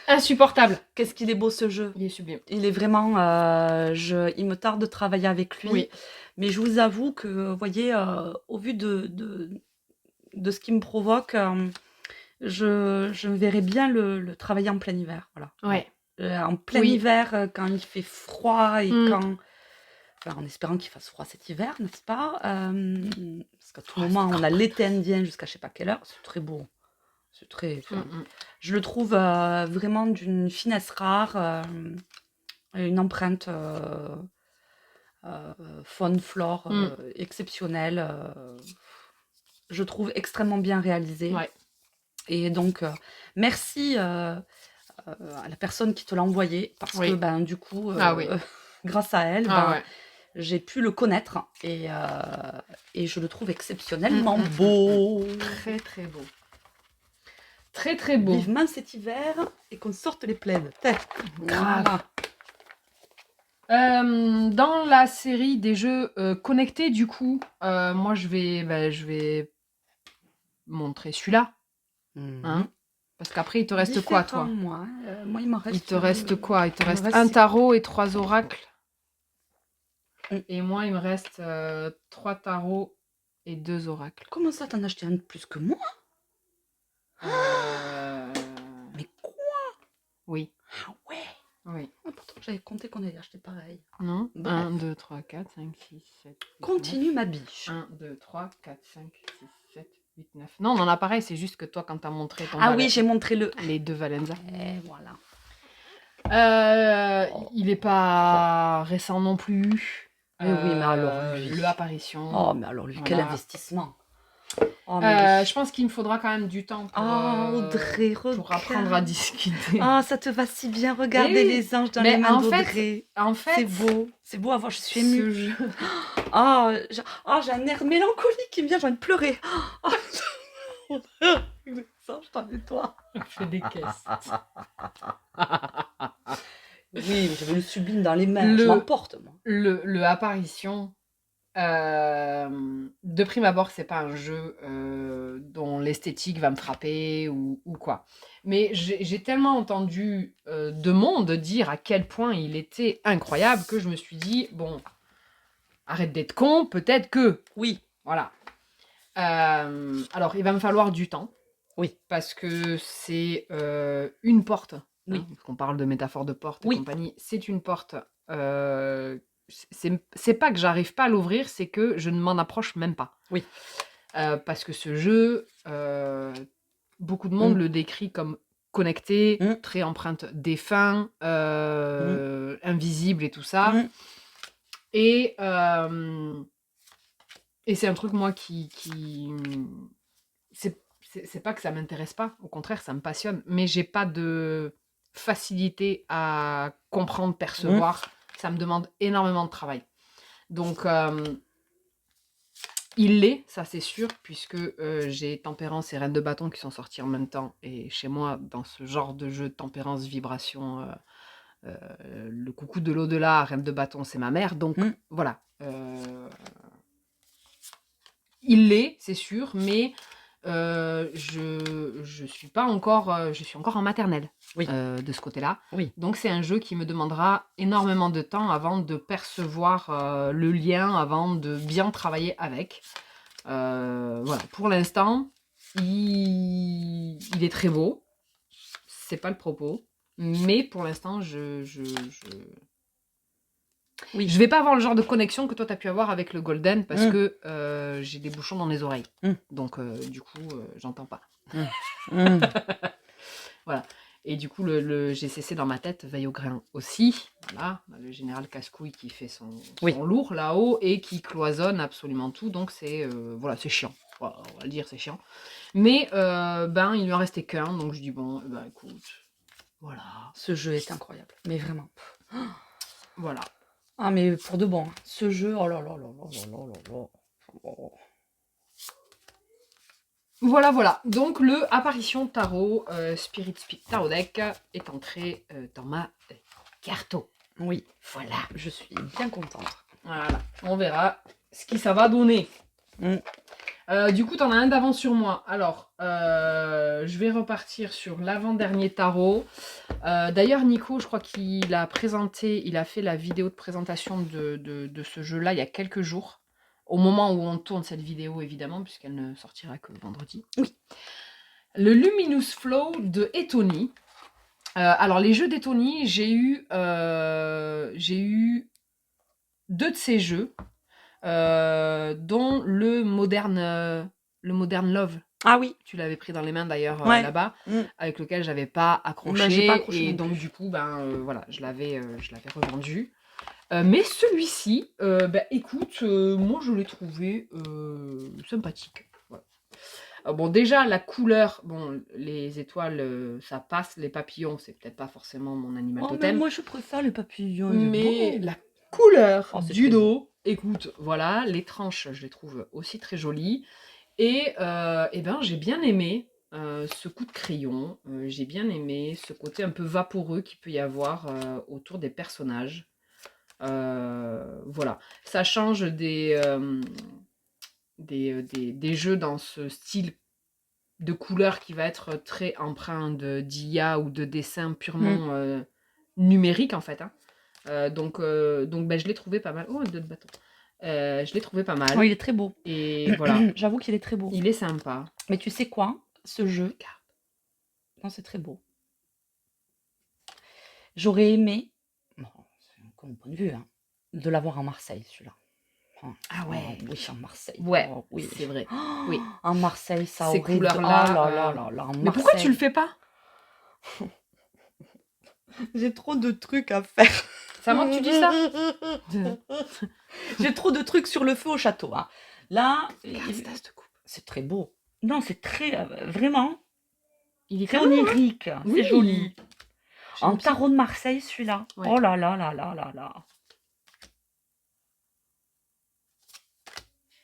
Insupportable. Qu'est-ce qu'il est beau ce jeu. Il est sublime. Il est vraiment... il me tarde de travailler avec lui. Oui. Mais je vous avoue que, vous voyez, au vu de ce qui me provoque, je me verrais bien le travailler en plein hiver. Voilà. Ouais. En plein Oui. hiver, quand il fait froid et Mm. quand... Enfin, en espérant qu'il fasse froid cet hiver, n'est-ce pas? Parce qu'à tout moment, on a l'été indien jusqu'à je sais pas quelle heure. C'est très beau. C'est très... enfin, je le trouve vraiment d'une finesse rare, une empreinte faune, flore exceptionnelle. Je trouve extrêmement bien réalisé. Ouais. Et donc, merci à la personne qui te l'a envoyé, parce Oui. que ben, du coup, Ah oui. grâce à elle, Ah ben, ouais. j'ai pu le connaître et je le trouve exceptionnellement beau. Très très beau. Très très beau. Vivement cet hiver et qu'on sorte les plaids. Grave. Dans la série des jeux connectés, du coup, moi je vais montrer celui-là. Hein, parce qu'après, il te reste quoi, toi? Moi, il m'en reste... Il te reste quoi? Il te il me reste reste un six- tarot et 3 oracles. Mm. Et moi, il me reste 3 tarots et 2 oracles. Comment ça, t'en as acheté un de plus que moi? Mais quoi? Oui. Ah ouais. Oui. Ah, pourtant, j'avais compté qu'on avait acheté pareil. Non? Bref. 1, 2, 3, 4, 5, 6, 7, 8, Continue, ma biche. 1, 2, 3, 4, 5, 6, 7, 8, 9. Non, on en a pareil, c'est juste que toi, quand t'as montré ton Ah oui, j'ai montré le... les 2 Valenza. Et voilà. Il est pas récent non plus. Mais oui, mais alors lui. Le apparition. Oh, mais alors lui, quel Voilà. investissement. Oh, mais oui. Je pense qu'il me faudra quand même du temps pour, Audrey, pour regarde. apprendre à discuter. Ah, ça te va si bien, regarder Oui, les anges dans mais les mains en fait- d'Audrey. En fait, C'est beau, c'est beau à voir, je suis émue. ce jeu... J'ai un air mélancolique qui me vient, j'ai envie de pleurer. Les anges dans les toits. fait des caisses. Oui, j'avais le sublime dans les mains, je Le- m'emporte, moi. Le apparition, de prime abord, c'est pas un jeu dont l'esthétique va me frapper ou quoi. Mais j'ai tellement entendu de monde dire à quel point il était incroyable que je me suis dit, bon, arrête d'être con, peut-être que... Oui. Voilà. Alors, il va me falloir du temps. Oui. Parce que c'est une porte. Oui. Hein, qu'on parle de métaphore de porte et Oui. compagnie. C'est une porte. C'est pas que j'arrive pas à l'ouvrir, c'est que je ne m'en approche même pas. Oui. Parce que ce jeu, beaucoup de monde le décrit comme connecté, très empreinte défunt, invisible et tout ça. Et c'est un truc, moi, qui c'est pas que ça m'intéresse pas, au contraire, ça me passionne, mais j'ai pas de facilité à comprendre, percevoir. Ça me demande énormément de travail. Donc, il l'est, ça c'est sûr, puisque j'ai Tempérance et Reine de Bâton qui sont sortis en même temps. Et chez moi, dans ce genre de jeu, Tempérance, Vibration, le coucou de l'au-delà, Reine de Bâton, c'est ma mère. Donc, voilà. Il l'est, c'est sûr, mais je suis pas encore... je suis encore en maternelle de ce côté-là. Oui. Donc, c'est un jeu qui me demandera énormément de temps avant de percevoir le lien, avant de bien travailler avec. Voilà. Pour l'instant, il est très beau. C'est pas le propos. Mais pour l'instant, Oui. je vais pas avoir le genre de connexion que toi t'as pu avoir avec le Golden parce que j'ai des bouchons dans les oreilles. Donc du coup, j'entends pas. Voilà. Et du coup, le GCC dans ma tête veille au grain aussi. Voilà. Le général Casse-Couille qui fait son lourd là-haut et qui cloisonne absolument tout. Donc c'est voilà, c'est chiant. Voilà, on va le dire, c'est chiant. Mais il lui en restait qu'un. Donc je dis bon, écoute, voilà. Ce jeu est incroyable, mais vraiment. Voilà. Ah, mais pour de bon, ce jeu, oh là là là là là là là là. Voilà. Donc, le Apparition Tarot, Spirit Speak Tarot Deck est entré dans ma carto. Oui, voilà, je suis bien contente. Voilà, on verra ce que ça va donner. Du coup, t'en as un d'avance sur moi. Alors, je vais repartir sur l'avant-dernier tarot. D'ailleurs, Nico, je crois qu'il a présenté, il a fait la vidéo de présentation de ce jeu-là il y a quelques jours. Au moment où on tourne cette vidéo, évidemment, puisqu'elle ne sortira que vendredi. Oui. Le Luminous Flow de Etony. Alors, les jeux d'Etony, j'ai eu 2 de ces jeux, dont le Modern Love. Ah oui. Tu l'avais pris dans les mains d'ailleurs Ouais. là-bas, avec lequel j'avais pas accroché. Bah, j'ai pas accroché et non donc plus. du coup, voilà, je l'avais revendu. Mais celui-ci, écoute, moi je l'ai trouvé sympathique. Voilà. Bon, déjà la couleur, bon, les étoiles, ça passe, les papillons, c'est peut-être pas forcément mon animal Oh, mais totem. moi, je préfère les papillons. Mais beau. la couleur Oh, c'est du très dos, écoute, voilà, les tranches, je les trouve aussi très jolies. Et j'ai bien aimé ce coup de crayon. J'ai bien aimé ce côté un peu vaporeux qu'il peut y avoir autour des personnages. Voilà, ça change des jeux dans ce style de couleur qui va être très empreint d'IA ou de dessin purement numérique en fait. Hein. Donc je l'ai trouvé pas mal. Oh, 2 de bâton. Je l'ai trouvé pas mal. Oui, il est très beau. Et voilà. J'avoue qu'il est très beau. Il est sympa. Mais tu sais quoi? Ce jeu, non, c'est très beau. J'aurais aimé, bon, c'est mon point de vue, hein, de l'avoir en Marseille, celui-là. Ah ouais. Oh, oui, en Marseille. Ouais, Oh, oui. c'est vrai. Oh, Oui. en Marseille, ça Ces aurait... couleurs-là, Oh là là là là, en Mais pourquoi tu le fais pas? J'ai trop de trucs à faire. C'est à moi que tu dis ça? J'ai trop de trucs sur le feu au château. Hein. Là, c'est très beau. Non, c'est très... vraiment, il est très canon, hein. onirique. Oui. C'est joli. J'aime En ça. tarot de Marseille, celui-là. Ouais. Oh là là là là là là.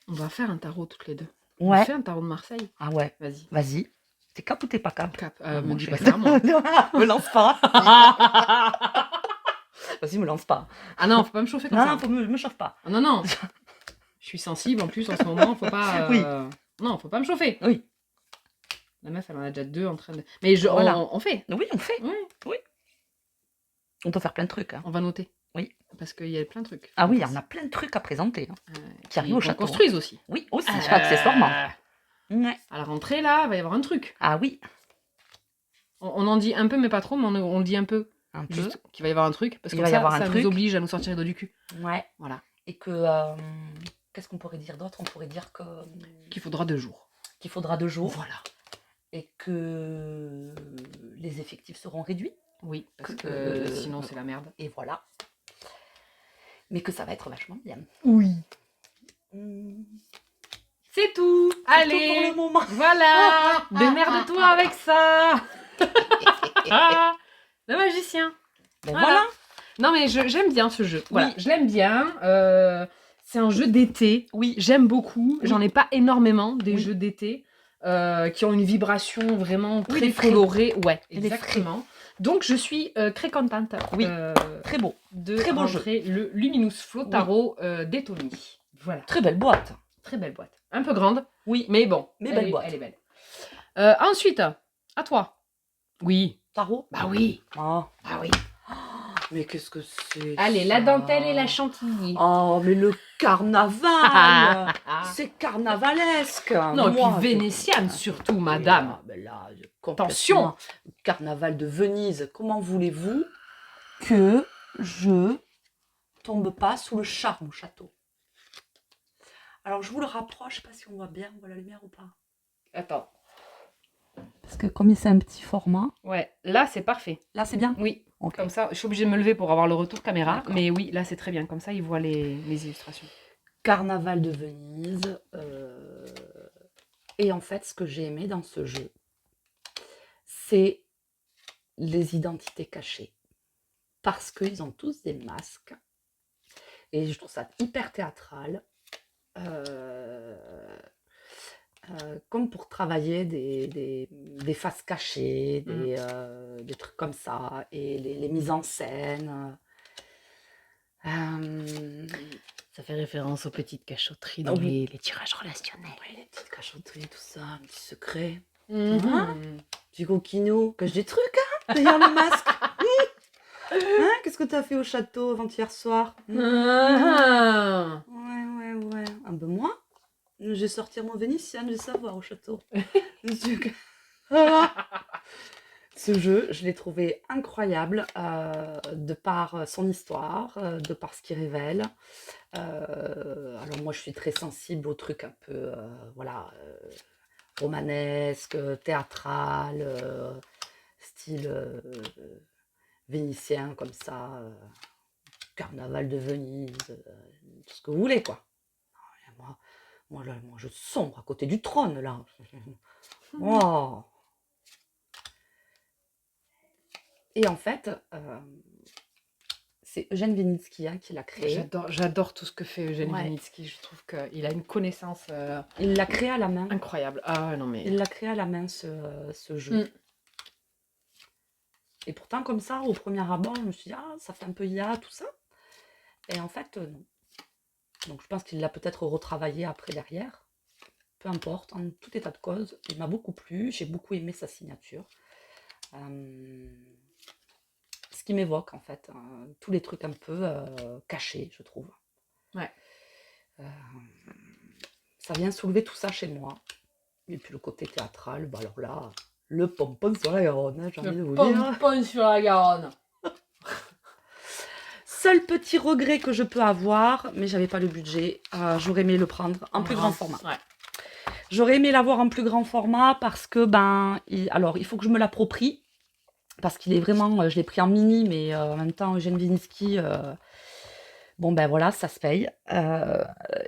On va faire un tarot toutes les deux. Ouais. On fait un tarot de Marseille. Ah ouais. Vas-y. Vas-y. T'es cap ou t'es pas cap? Cap. Ah, Me moi, dis je pas fais- ça, moi. Me lance pas. Vas-y, me lance pas. Ah non, faut pas me chauffer comme Non, ça. non, me chauffe pas. Ah non, non. Je suis sensible en plus en ce moment, faut pas. Oui. Non, faut pas me chauffer. Oui. La meuf, elle en a déjà 2 en train de. Mais Voilà. on fait. Oui, on fait. Oui. On peut faire plein de trucs. Hein. On va noter. Oui. Parce qu'il y a plein de trucs. Ah oui, on a plein de trucs à présenter. Hein. Qui arrivent au château. Construisent aussi. Oui, aussi, accessoirement. Ouais. À la rentrée, là, il va y avoir un truc. Ah oui. On en dit un peu, mais pas trop, mais on le dit un peu. Un peu. Juste qu'il va y avoir un truc. Parce que ça nous oblige à nous sortir les doigts du cul. Ouais. Voilà. Et que... qu'est-ce qu'on pourrait dire d'autre? On pourrait dire que... Qu'il faudra 2 jours. Qu'il faudra 2 jours. Voilà. Et que les effectifs seront réduits. Oui, parce que sinon c'est la merde. Et voilà. Mais que ça va être vachement bien. Oui. C'est tout. Allez. Tout pour le moment. Voilà. Démerde-toi avec ça. Le magicien. Ben voilà. Non mais j'aime bien ce jeu. Voilà, Oui. je l'aime bien. C'est un jeu d'été. Oui. J'aime beaucoup. Oui. J'en ai pas énormément des Oui. jeux d'été qui ont une vibration vraiment très les frais. colorée. Ouais, Et les exactement. Donc je suis très contente. Oui. Très beau. De Très beau rentrer le Luminous Flow Tarot d'Etony. Voilà. Très belle boîte. Très belle boîte. Un peu grande. Oui. Mais bon. Mais elle belle est, boîte. Elle est belle. Ensuite, à toi. Oui. Tarot. Bah oui. Oh. Ah oui. Mais qu'est-ce que c'est? Allez, la dentelle et la chantilly. Oh, mais le carnaval. C'est carnavalesque. Non, et puis vénitiane surtout, madame. Ah, ben là, Attention. Carnaval de Venise. Comment voulez-vous que je tombe pas sous le charme au château? Alors, je vous le rapproche. Je sais pas si on voit bien. On voit la lumière ou pas? Attends. Parce que comme c'est un petit format. Ouais, là c'est parfait. Là, c'est bien? Oui. Okay. Comme ça, je suis obligée de me lever pour avoir le retour caméra. Mais oui, là c'est très bien. Comme ça, ils voient les illustrations. Carnaval de Venise. Et en fait, ce que j'ai aimé dans ce jeu, c'est les identités cachées. Parce qu'ils ont tous des masques. Et je trouve ça hyper théâtral. Comme pour travailler des faces cachées, des trucs comme ça, et les mises en scène. Ça Ça fait référence aux petites cachotteries Ah dans oui. les tirages relationnels. Ouais, les petites cachotteries, tout ça, un petit secret. Mhm. Petit coquino. Cache des trucs, hein, derrière le masque. Hein, qu'est-ce que t'as fait au château avant-hier soir? Ah. Ouais. Ah ben moi, je vais sortir mon vénitien, je vais savoir au château. Ah. Ce jeu, je l'ai trouvé incroyable de par son histoire, de par ce qu'il révèle. Alors moi, je suis très sensible aux trucs un peu, voilà, romanesque, théâtral, style vénitien comme ça, carnaval de Venise, tout ce que vous voulez quoi. Et moi je sombre à côté du trône là. Oh. Et en fait, c'est Eugène Vénitski hein, qui l'a créé. J'adore tout ce que fait Eugène Ouais. Vénitski. Je trouve qu'il a une connaissance Il l'a créé à la main. incroyable. Ah non mais. Il l'a créé à la main ce jeu. Mm. Et pourtant comme ça, au premier abord, je me suis dit ah ça fait un peu IA tout ça. Et en fait non. Donc je pense qu'il l'a peut-être retravaillé après derrière. Peu importe, en tout état de cause, il m'a beaucoup plu, j'ai beaucoup aimé sa signature. Ce qui m'évoque en fait, tous les trucs un peu cachés, je trouve. Ouais. Ça vient soulever tout ça chez moi. Et puis le côté théâtral, bah alors là, le pompon sur la Garonne, hein, j'ai envie de vous dire. Pompon sur la Garonne. Seul petit regret que je peux avoir, mais j'avais pas le budget, j'aurais aimé le prendre en plus grand format. Ouais. J'aurais aimé l'avoir en plus grand format parce que, il faut que je me l'approprie. Parce qu'il est vraiment, je l'ai pris en mini, mais en même temps, Eugène Vénitski, bon ben voilà, ça se paye.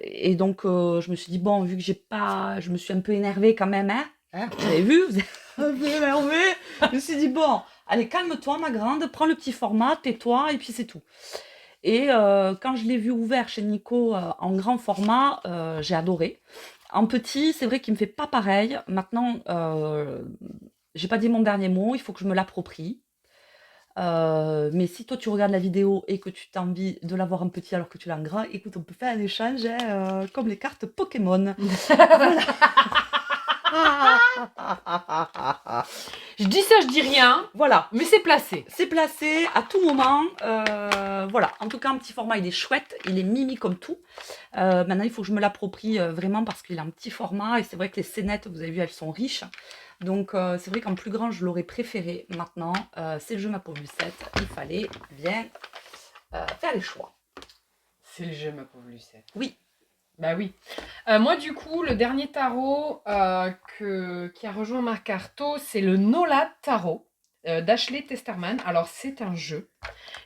Et donc, je me suis dit, bon, vu que je me suis un peu énervée quand même, hein, vous avez vu, vous êtes un peu énervée. Je me suis dit, bon, allez, calme-toi, ma grande, prends le petit format, tais-toi, et puis c'est tout. Et quand je l'ai vu ouvert chez Nico en grand format, j'ai adoré. En petit, c'est vrai qu'il me fait pas pareil. Maintenant, j'ai pas dit mon dernier mot, il faut que je me l'approprie. Mais si toi tu regardes la vidéo et que tu as envie de l'avoir en petit alors que tu l'as en grand, écoute, on peut faire un échange comme les cartes Pokémon. Je dis ça, je dis rien. Voilà, Mais c'est placé. c'est placé à tout moment. Voilà, en tout cas, un petit format, il est chouette, il est mimi comme tout. Maintenant, il faut que je me l'approprie vraiment parce qu'il a un petit format et c'est vrai que les scénettes, vous avez vu, elles sont riches. Donc, c'est vrai qu'en plus grand, je l'aurais préféré. Maintenant, c'est le jeu Ma pauvre Lucette. Il fallait bien faire les choix. C'est le jeu, ma pauvre Lucette. Oui. Bah oui. Moi, du coup, le dernier tarot qui a rejoint ma carto, c'est le Nola Tarot d'Ashley Testerman. Alors, c'est un jeu.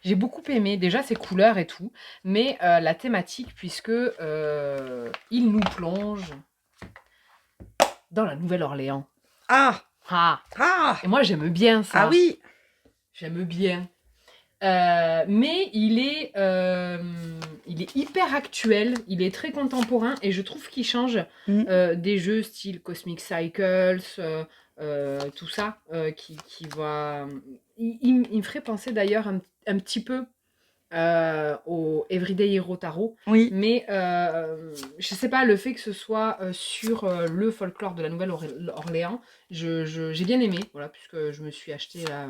J'ai beaucoup aimé, déjà ses couleurs et tout, mais la thématique, puisque il nous plonge dans la Nouvelle-Orléans. Ah. Et moi, j'aime bien ça. Ah oui. J'aime bien. Mais il est hyper actuel, il est très contemporain et je trouve qu'il change des jeux style Cosmic Cycles, tout ça, qui va... Il me ferait penser d'ailleurs un petit peu au Everyday Hero Tarot, Oui. mais je sais pas, le fait que ce soit sur le folklore de la Nouvelle-Orléans, j'ai bien aimé, voilà, puisque je me suis acheté là...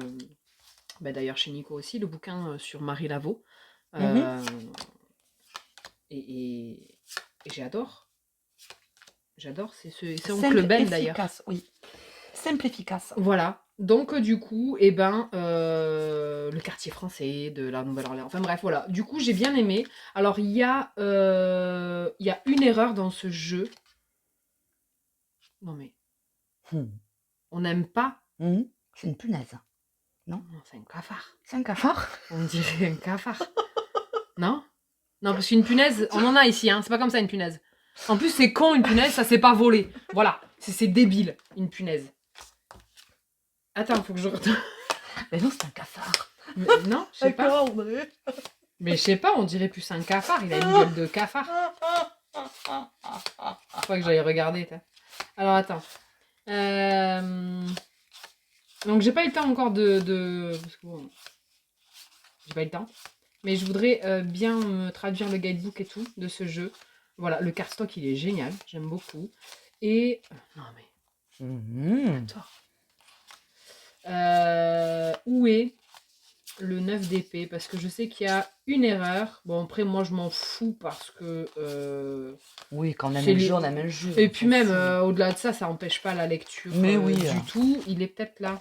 d'ailleurs chez Nico aussi, le bouquin sur Marie Laveau. Et j'adore. J'adore, c'est Oncle Ben d'ailleurs. Oui. Simple, efficace. Voilà. Donc du coup, le quartier français de la Nouvelle-Orléans. Enfin bref, voilà. Du coup, j'ai bien aimé. Alors, il y a une erreur dans ce jeu. Non mais... On n'aime pas. C'est une punaise. Non, c'est un cafard. C'est un cafard. On dirait un cafard. Non, parce qu'une punaise, on en a ici, hein. C'est pas comme ça une punaise. En plus, c'est con une punaise, ça s'est pas volé. Voilà, c'est débile une punaise. Attends, faut que je retourne. Mais non, c'est un cafard. Mais, non, je sais pas. Mais je sais pas, on dirait plus un cafard. Il a une gueule de cafard. Faut que j'aille regarder. Alors attends. Donc j'ai pas eu le temps encore de... Parce que bon, j'ai pas eu le temps. Mais je voudrais bien me traduire le guidebook et tout de ce jeu. Voilà, le cardstock, il est génial. J'aime beaucoup. Et... non, mais... Attends. Où est le 9 d'épée? Parce que je sais qu'il y a une erreur. Bon, après, moi, je m'en fous parce que... Oui, quand on aime c'est le les- jeu, on aime le jeu. Et puis même, au-delà de ça, ça n'empêche pas la lecture Mais oui, du tout. Il est peut-être là.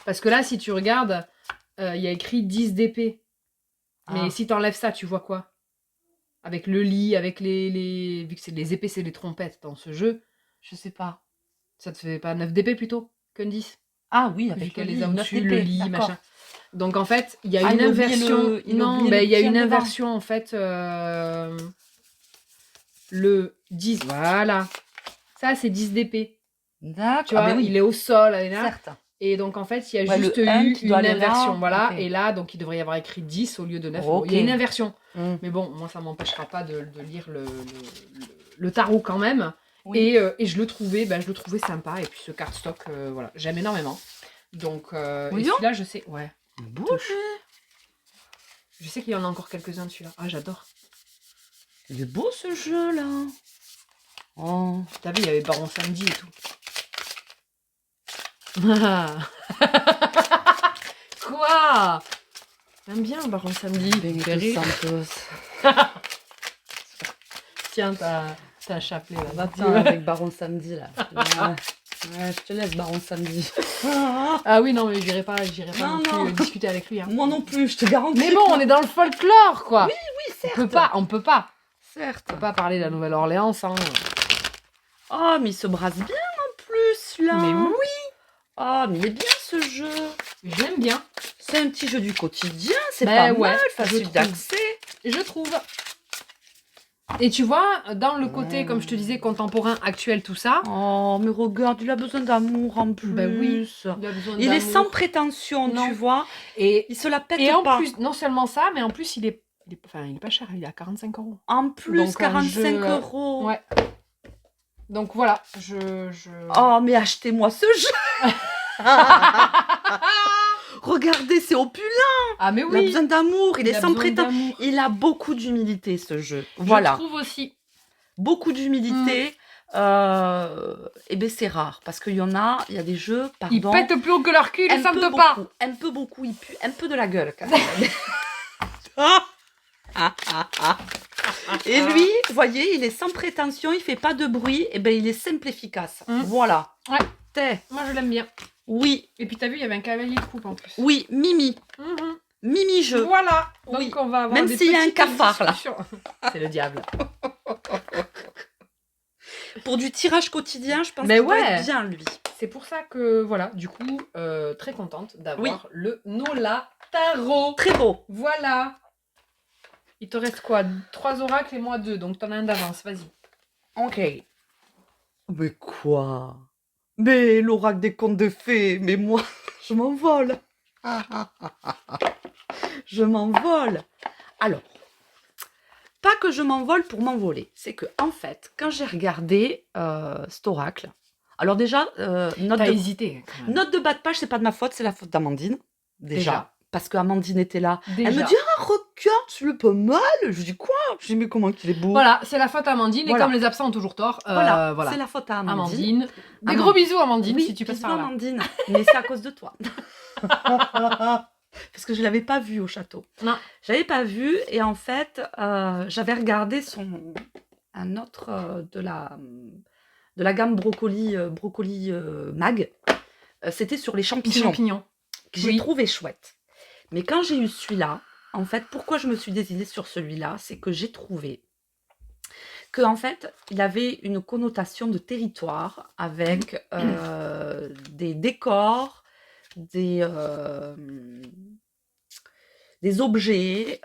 Parce que là, si tu regardes, il y a écrit 10 d'épée. Mais si t'enlèves ça, tu vois quoi? Avec le lit, avec les... Vu que c'est les épées, c'est les trompettes dans ce jeu. Je sais pas. Ça te fait pas 9 d'épée plutôt qu'un 10? Ah oui, Vu avec le qu'elle lit, les a 9 au-dessus, le d'épée, lit, d'accord. machin. Donc en fait, il y a Ah, une il a oublié inversion. il a Non, oublié ben, le il y a petit une devant. inversion en fait. Le 10, voilà. Ça, c'est 10 d'épée. D'accord. Tu vois, Ah ben oui, il est au sol, là. certes. Et donc en fait, il y a Ouais, juste le 1 eu qui doit une aller là. inversion. Voilà. Ok. Et là, donc il devrait y avoir écrit 10 au lieu de 9. Bon, il y a Ok. une inversion. Mm. Mais bon, moi, ça m'empêchera pas de lire le tarot quand même. Oui. Et je le trouvais sympa. Et puis ce cardstock, voilà, j'aime énormément. Donc, et Voyons. celui-là, je sais, ouais. Beau. Je sais qu'il y en a encore quelques-uns de celui-là. Ah, j'adore. Il est beau ce jeu là. Oh. T'as vu, il y avait Baron Samedi et tout. Quoi? J'aime bien Baron Samedi. Benito Santos. Tiens, t'as un chapelet là. Va-t'en avec Baron Samedi là. Ouais, je te laisse Baron Samedi. Ah oui, non, mais j'irai pas Non, non plus non. discuter avec lui. Hein. Moi non plus, je te garantis. Mais bon, on est dans le folklore, quoi. Oui, certes. On peut pas. Certes. On peut pas parler de la Nouvelle-Orléans sans... Oh, mais il se brasse bien en plus là. Mais oui, Oh, mais il est bien ce jeu. je l'aime bien. C'est un petit jeu du quotidien, c'est Ben pas ouais, mal, je facile trouve. d'accès. Je trouve. Et tu vois, dans le côté, comme je te disais, contemporain, actuel, tout ça... Oh, mais regarde, il a besoin d'amour en plus. Ben oui, il a besoin Il est d'amour. sans prétention, Non. tu vois. Et Il se la pète en pas. plus, non seulement ça, mais en plus, il est pas cher, il est à 45 €. En plus, Donc, un 45 jeu, €. Ouais. Donc voilà, Oh, mais achetez-moi ce jeu. Regardez, c'est opulent. Ah mais Il a oui, besoin d'amour, il est a sans besoin prétention. d'amour. Il a beaucoup d'humilité, ce jeu. Je Voilà. trouve aussi. Beaucoup d'humilité. Et ben c'est rare. Parce qu'il y en a, il y a des jeux, Ils pardon. pètent plus haut que leur cul, ils un peu sentent pas. beaucoup, un peu beaucoup, il pue un peu de la gueule quand même. Et lui, vous voyez, il est sans prétention, il fait pas de bruit, et ben il est simple efficace. Voilà. Ouais. T'es. Moi je l'aime bien. Oui, Et puis t'as vu, il y avait un cavalier de coupe en plus. oui, Mimi. Mhm. Mimi jeu. Voilà. Donc Oui. on va avoir Même des s'il y a un petites cafard, là. discussions. C'est le diable. Pour du tirage quotidien, je pense Mais qu'il doit ouais. être bien lui. C'est pour ça que voilà, du coup, très contente d'avoir le Nola Tarot. Très beau. Voilà. Il te reste quoi? 3 oracles et moi 2, donc t'en as un d'avance, vas-y. Ok. Mais quoi? Mais l'oracle des contes de fées, mais moi, je m'envole. Je m'envole. Alors, pas que je m'envole pour m'envoler, c'est que en fait, quand j'ai regardé cet oracle, alors déjà, T'as hésité quand même. note de bas de page, c'est pas de ma faute, c'est la faute d'Amandine. Déjà. Parce que Amandine était là. Déjà. Elle me dit, ah, regarde, c'est le pas mal. Je dis quoi? Je dis, mais comment qu'il est beau. Voilà, c'est la faute à Amandine, Voilà. et comme les absents ont toujours tort, Voilà, voilà. c'est la faute à Amandine. Amandine. Des Amandine. gros bisous, Amandine, Oui, si tu passes bisous, par là. Amandine, mais c'est à cause de toi. Parce que je l'avais pas vu au château. Non. J'avais pas vu et en fait, j'avais regardé un autre de la gamme brocoli mag. C'était sur les champignons. Champignons. Que j'ai Oui. trouvé chouette. Mais quand j'ai eu celui-là, en fait, pourquoi je me suis décidée sur celui-là, c'est que j'ai trouvé que en fait, il avait une connotation de territoire avec des décors, des objets.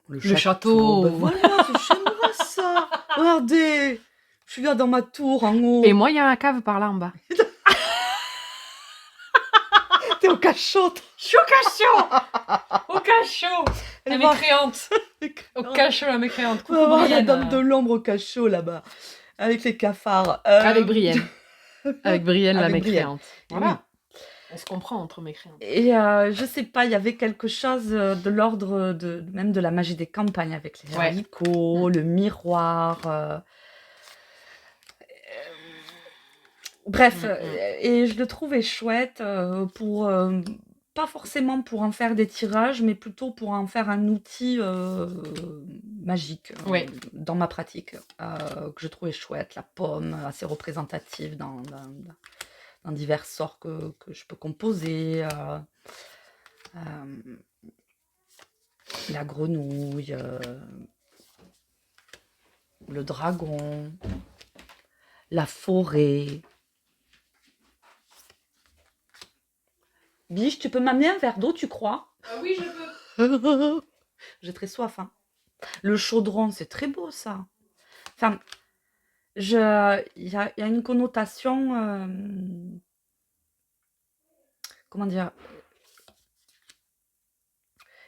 Le château. Ben voilà, c'est chez moi ça. Regardez, je suis là dans ma tour en haut. Et moi, il y a ma cave par là en bas. T'es au cachot. Je suis au cachot. Au cachot. La Elle va- mécréante. Au cachot, la mécréante. On va voir la Brienne. dame de l'ombre au cachot là-bas, avec les cafards. Avec Brienne. Avec Brienne, la Avec Brienne. mécréante. Voilà. On se comprend entre mes créances. Et je sais pas, il y avait quelque chose de l'ordre même de la magie des campagnes avec les Ouais. haricots, le miroir. Bref, et je le trouvais chouette pour pas forcément pour en faire des tirages, mais plutôt pour en faire un outil magique Ouais. dans ma pratique, que je trouvais chouette. La pomme, assez représentative dans divers sorts que je peux composer. La grenouille, le dragon, la forêt. Biche, tu peux m'amener un verre d'eau, tu crois? Ah oui, je peux. J'ai très soif, hein. Le chaudron, c'est très beau, ça. Enfin, il y a une connotation, comment dire,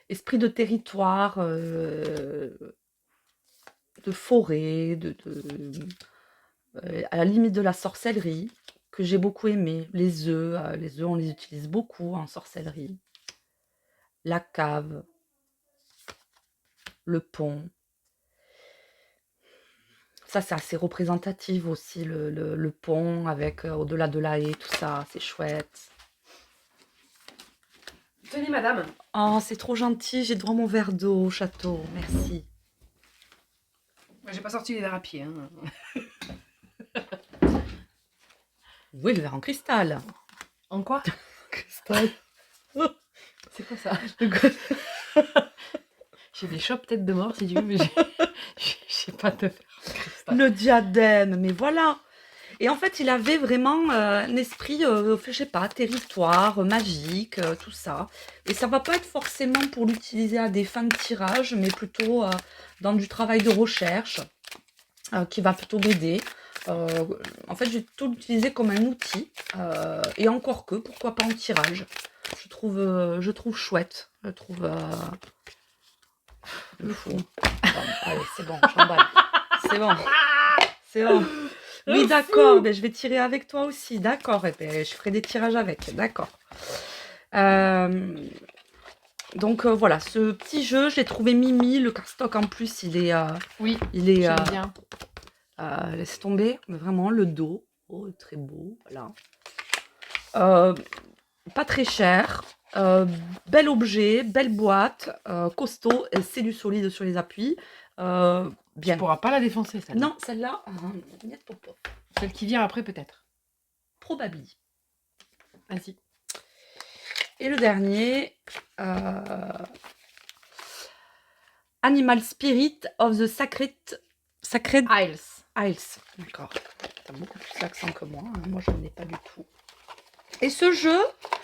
esprit de territoire, de forêt, à la limite de la sorcellerie, que j'ai beaucoup aimé. Les œufs, on les utilise beaucoup en sorcellerie. La cave, le pont. Ça, c'est assez représentatif aussi, le pont avec au-delà de la haie, tout ça, c'est chouette. Tenez, madame. Oh, c'est trop gentil, j'ai droit à mon verre d'eau au château, merci. Moi, j'ai pas sorti les verres à pied. Hein. Oui, le verre en cristal. En quoi? Cristal. C'est quoi ça? J'ai des chopes tête de mort si tu veux, mais j'ai pas de verre en cristal. Le diadème, mais voilà. Et en fait, il avait vraiment un esprit, je sais pas, territoire, magique, tout ça. Et ça va pas être forcément pour l'utiliser à des fins de tirage, mais plutôt dans du travail de recherche, qui va plutôt m'aider. En fait, j'ai plutôt l'utilisé comme un outil, et encore que, pourquoi pas en tirage. Je trouve chouette, je trouve le fou. Bon, allez, c'est bon, j'emballe. C'est bon, c'est bon. Oui, d'accord, ben, je vais tirer avec toi aussi, d'accord. Et ben, je ferai des tirages avec, d'accord. Donc voilà, ce petit jeu, je l'ai trouvé mimi. Le cardstock en plus, il est. Oui, il est. j'aime bien. Laisse tomber, mais vraiment le dos, oh, très beau, voilà. Pas très cher, bel objet, belle boîte, costaud, c'est du solide sur les appuis. Bien. Tu pourras pas la défoncer, celle-là. Non, celle-là, niet popo. Celle qui vient après, peut-être. Probably. Vas-y. Et le dernier, Animal Spirit of the Sacred Isles. Isles. D'accord. T'as beaucoup plus l'accent que moi. Hein. Moi, je n'en ai pas du tout. Et ce jeu...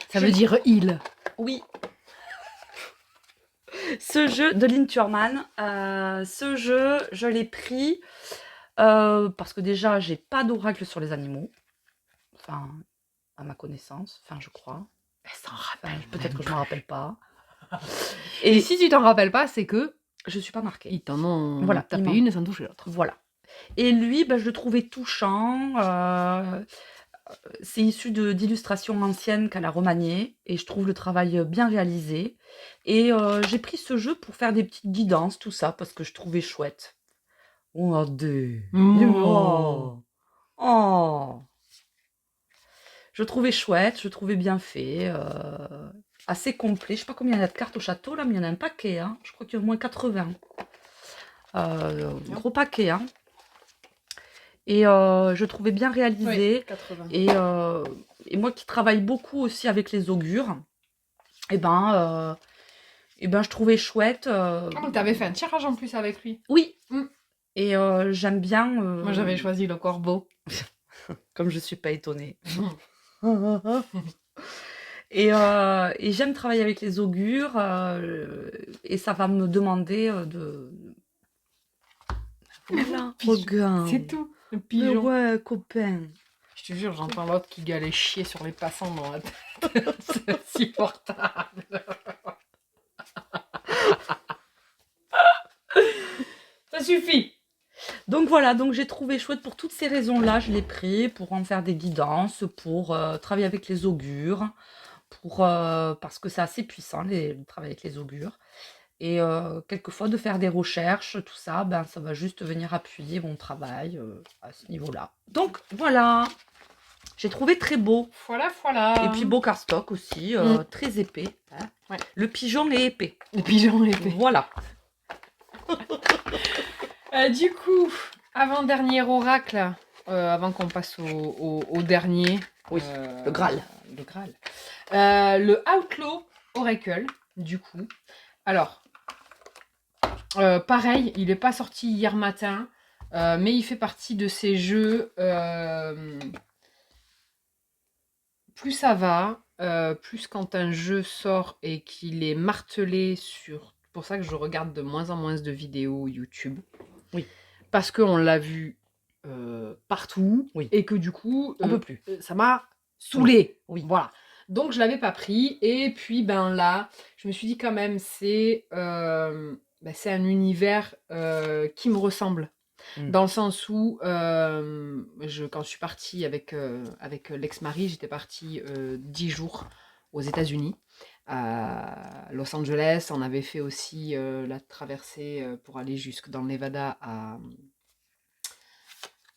Ça veut dire île. Oui. Ce jeu de Lynn Turman, ce jeu, je l'ai pris parce que déjà, j'ai pas d'oracle sur les animaux. Enfin, à ma connaissance. Enfin, je crois. Elle s'en rappelle. Peut-être que je m'en rappelle pas. Et si tu t'en rappelles pas, c'est que je suis pas marquée. ils t'en ont Voilà, tapé une sans toucher l'autre. Voilà. Et lui, je le trouvais touchant. C'est issu d'illustrations anciennes qu'elle a remaniées. Et je trouve le travail bien réalisé. Et j'ai pris ce jeu pour faire des petites guidances, tout ça, parce que je trouvais chouette. Regardez. Oh. Oh. Je trouvais chouette, je trouvais bien fait. Assez complet. Je sais pas combien il y a de cartes au château, là, mais il y en a un paquet. Hein. Je crois qu'il y a au moins 80. Gros paquet. Hein. Et je trouvais bien réalisé. Oui, 80. Et moi qui travaille beaucoup aussi avec les augures, et ben je trouvais chouette. Tu avais fait un tirage en plus avec lui. Oui. Mm. Et j'aime bien. Moi j'avais choisi le corbeau. Comme je suis pas étonnée. Et j'aime travailler avec les augures. Et ça va me demander de. Voilà, regarde. C'est tout. Le Mais pigeon. ouais, copain. Je te jure, j'entends l'autre qui gueulait chier sur les passants dans la tête. C'est insupportable. Ça suffit. Donc voilà, donc j'ai trouvé chouette pour toutes ces raisons-là, je l'ai pris pour en faire des guidances, pour travailler avec les augures. parce que c'est assez puissant, le travail avec les augures. Et quelquefois, de faire des recherches, tout ça, ben, ça va juste venir appuyer mon travail à ce niveau-là. Donc, voilà. J'ai trouvé très beau. Voilà, Et voilà. puis, beau cardstock aussi, très épais. Hein. Ouais. Le pigeon est épais. Le pigeon épais. Voilà. Du coup, avant-dernier oracle, avant qu'on passe au dernier. Oui, le Graal. Le Graal. Le Outlaw Oracle, du coup. Alors, pareil, il n'est pas sorti hier matin, mais il fait partie de ces jeux. Plus ça va, plus quand un jeu sort et qu'il est martelé sur... C'est pour ça que je regarde de moins en moins de vidéos YouTube. Oui. Parce qu'on l'a vu partout. Oui. Et que du coup, On peut plus. ça m'a saoulée. Oui. Voilà. Donc je l'avais pas pris. Et puis ben là, je me suis dit quand même, c'est un univers qui me ressemble. Dans le sens où, quand je suis partie avec l'ex-mari, j'étais partie 10 jours aux États-Unis, à Los Angeles. On avait fait aussi la traversée pour aller jusque dans le Nevada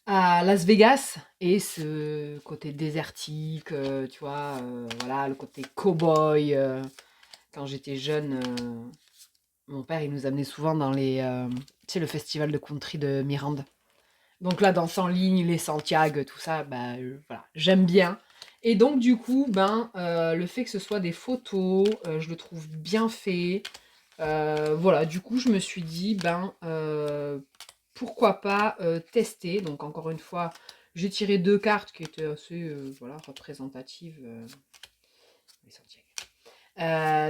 à Las Vegas. Et ce côté désertique, tu vois, voilà, le côté cow-boy. Quand j'étais jeune, mon père, il nous amenait souvent dans tu sais, le festival de country de Mirande. Donc la danse en ligne, les Santiago, tout ça, voilà, j'aime bien. Et donc du coup, le fait que ce soit des photos, je le trouve bien fait. Voilà, du coup, je me suis dit, pourquoi pas tester. Donc encore une fois, j'ai tiré 2 cartes qui étaient assez représentatives. Les Santiago.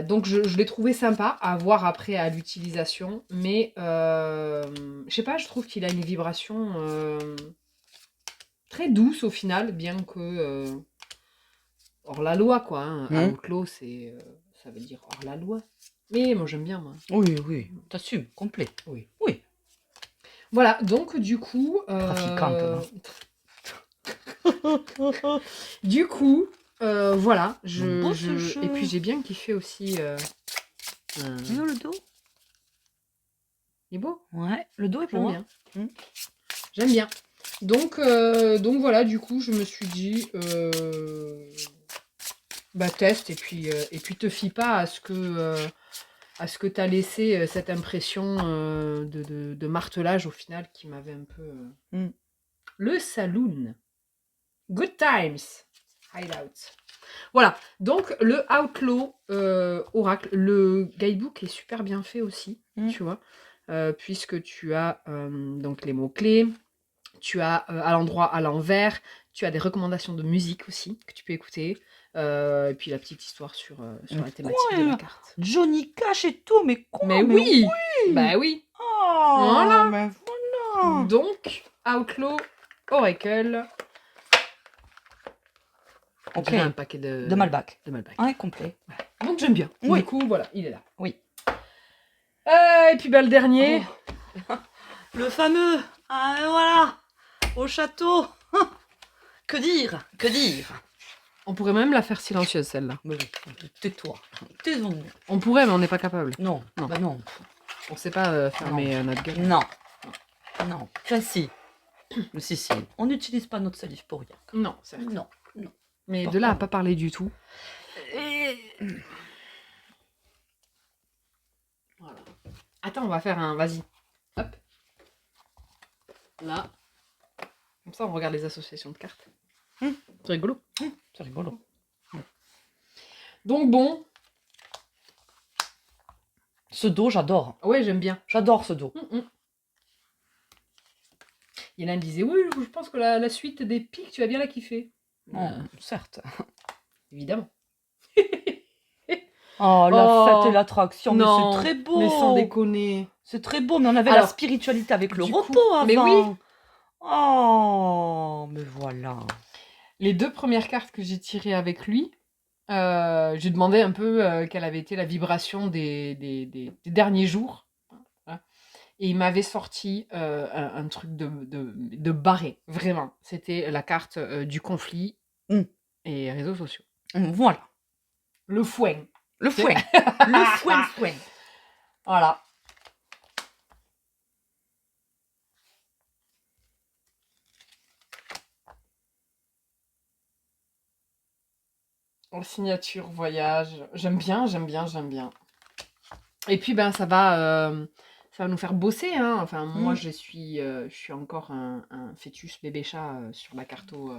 Donc je l'ai trouvé sympa à voir après à l'utilisation, mais je sais pas, je trouve qu'il a une vibration très douce au final, bien que hors la loi quoi. Hein. Outlaw, ça veut dire hors la loi. Mais moi j'aime bien moi. Oui, oui, t'assumes, complet. Oui. Oui. Voilà, donc du coup. Trafiquante. Du coup. Voilà, Beau ce jeu. Et puis j'ai bien kiffé aussi. Le dos. Il est beau. Ouais, le dos est J'aime beau. bien. J'aime bien. Donc voilà, du coup, je me suis dit, teste et puis te fie pas à ce que t'as laissé cette impression de martelage au final qui m'avait un peu. Le saloon. Good times. Hideout. Voilà, donc le Outlaw Oracle, le guidebook est super bien fait aussi, tu vois, puisque tu as donc les mots-clés, tu as à l'endroit, à l'envers, tu as des recommandations de musique aussi que tu peux écouter, et puis la petite histoire sur la thématique de la carte. Johnny Cash et tout, mais quoi? Mais oui. Bah oui. Oh, voilà. Mais voilà. Donc, Outlaw Oracle. Ok. Un paquet de Malbec. De Malbec. Ouais, complet. Ouais. Donc j'aime bien. Oui. Du coup, voilà, il est là. Oui. Et puis le dernier. Oh. Le fameux. Ah, voilà. Au château. Que dire? Que dire? On pourrait même la faire silencieuse, celle-là. Mais oui, tais-toi. Taisons-nous. On pourrait, mais on n'est pas capable. Non. Non. Bah non. On sait pas fermer notre gueule. Non. Non. Enfin, si. Si. On n'utilise pas notre salive pour rien. Non, c'est vrai. Non. Mais de là à pas parler du tout. Voilà. Attends, on va faire un... Vas-y. Hop. Là. Comme ça, on regarde les associations de cartes. C'est rigolo. C'est rigolo. Donc bon. Ce dos, j'adore. Ouais, j'aime bien. J'adore ce dos. Il y en a qui disaient, oui, je pense que la suite des pics, tu vas bien la kiffer. Certes. Évidemment. Oh, la fête et l'attraction, mais c'est très beau. Mais sans déconner. C'est très beau, mais on avait la spiritualité avec le repos avant. Mais oui. Oh, mais voilà. Les 2 premières cartes que j'ai tirées avec lui, j'ai demandé un peu quelle avait été la vibration des derniers jours. Et il m'avait sorti un truc de barré, vraiment. C'était la carte du conflit et réseaux sociaux. Voilà. Le foin. Le foin. Le foin. Voilà. Signature voyage. J'aime bien. Et puis, ça va nous faire bosser, hein. Enfin, moi, je suis encore un fœtus bébé chat sur la carto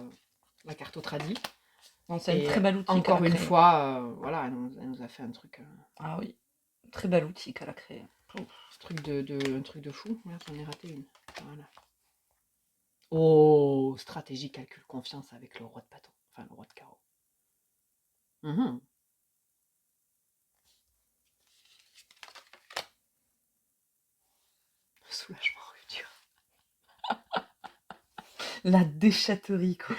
tradi. Bon, c'est un très bel outil. Encore une fois, voilà, elle nous a fait un truc. Ah oui, très bel outil qu'elle a créé. Un truc de fou. Merde, j'en ai raté une. Voilà. Oh, stratégie, calcul, confiance avec le roi de bâton. Enfin, le roi de carreau. Soulagement rupture. La déchetterie, quoi.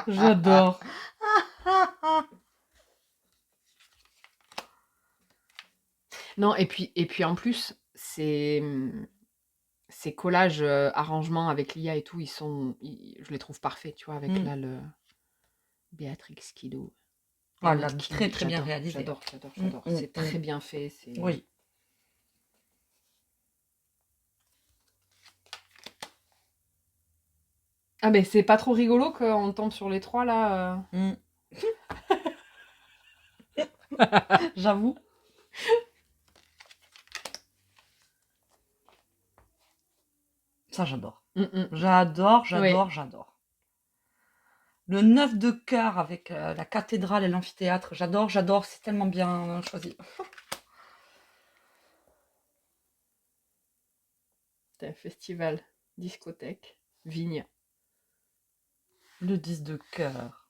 J'adore. Non, et puis en plus, ces collages, arrangements avec l'IA et tout, je les trouve parfaits, tu vois, avec là le Béatrix Kiddo. Voilà, très très bien réalisé. J'adore. C'est très bien fait. Oui. Ah mais c'est pas trop rigolo qu'on tombe sur les trois là. J'avoue. Ça, j'adore. J'adore. Le 9 de cœur avec la cathédrale et l'amphithéâtre, j'adore. C'est tellement bien choisi. C'est un festival, discothèque, vigne. Le 10 de cœur.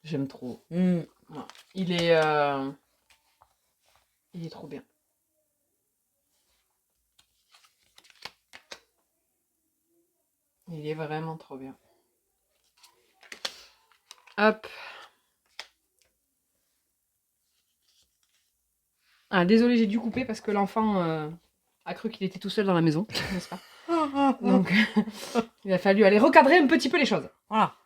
J'aime trop. Ouais. Il est trop bien. Il est vraiment trop bien. Hop. Ah, désolé, j'ai dû couper parce que l'enfant a cru qu'il était tout seul dans la maison, n'est-ce pas? Donc, il a fallu aller recadrer un petit peu les choses. Voilà.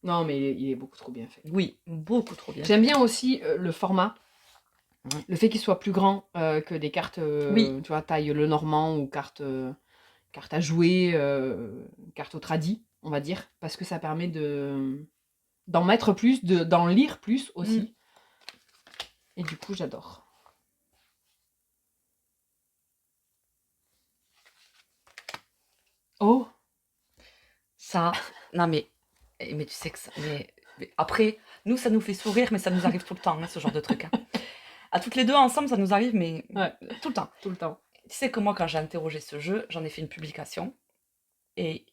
Non, mais il est beaucoup trop bien fait. Oui, beaucoup trop bien. J'aime bien aussi le format. Le fait qu'il soit plus grand que des cartes, tu vois, taille Lenormand ou carte à jouer, carte au tradi, on va dire, parce que ça permet d'en mettre plus, d'en lire plus aussi. Et du coup, j'adore. Oh, ça, non mais tu sais que ça, mais après, nous ça nous fait sourire, mais ça nous arrive tout le temps, hein, ce genre de truc. Hein. À toutes les deux ensemble, ça nous arrive, mais tout le temps. Tout le temps. Tu sais que moi, quand j'ai interrogé ce jeu, j'en ai fait une publication, et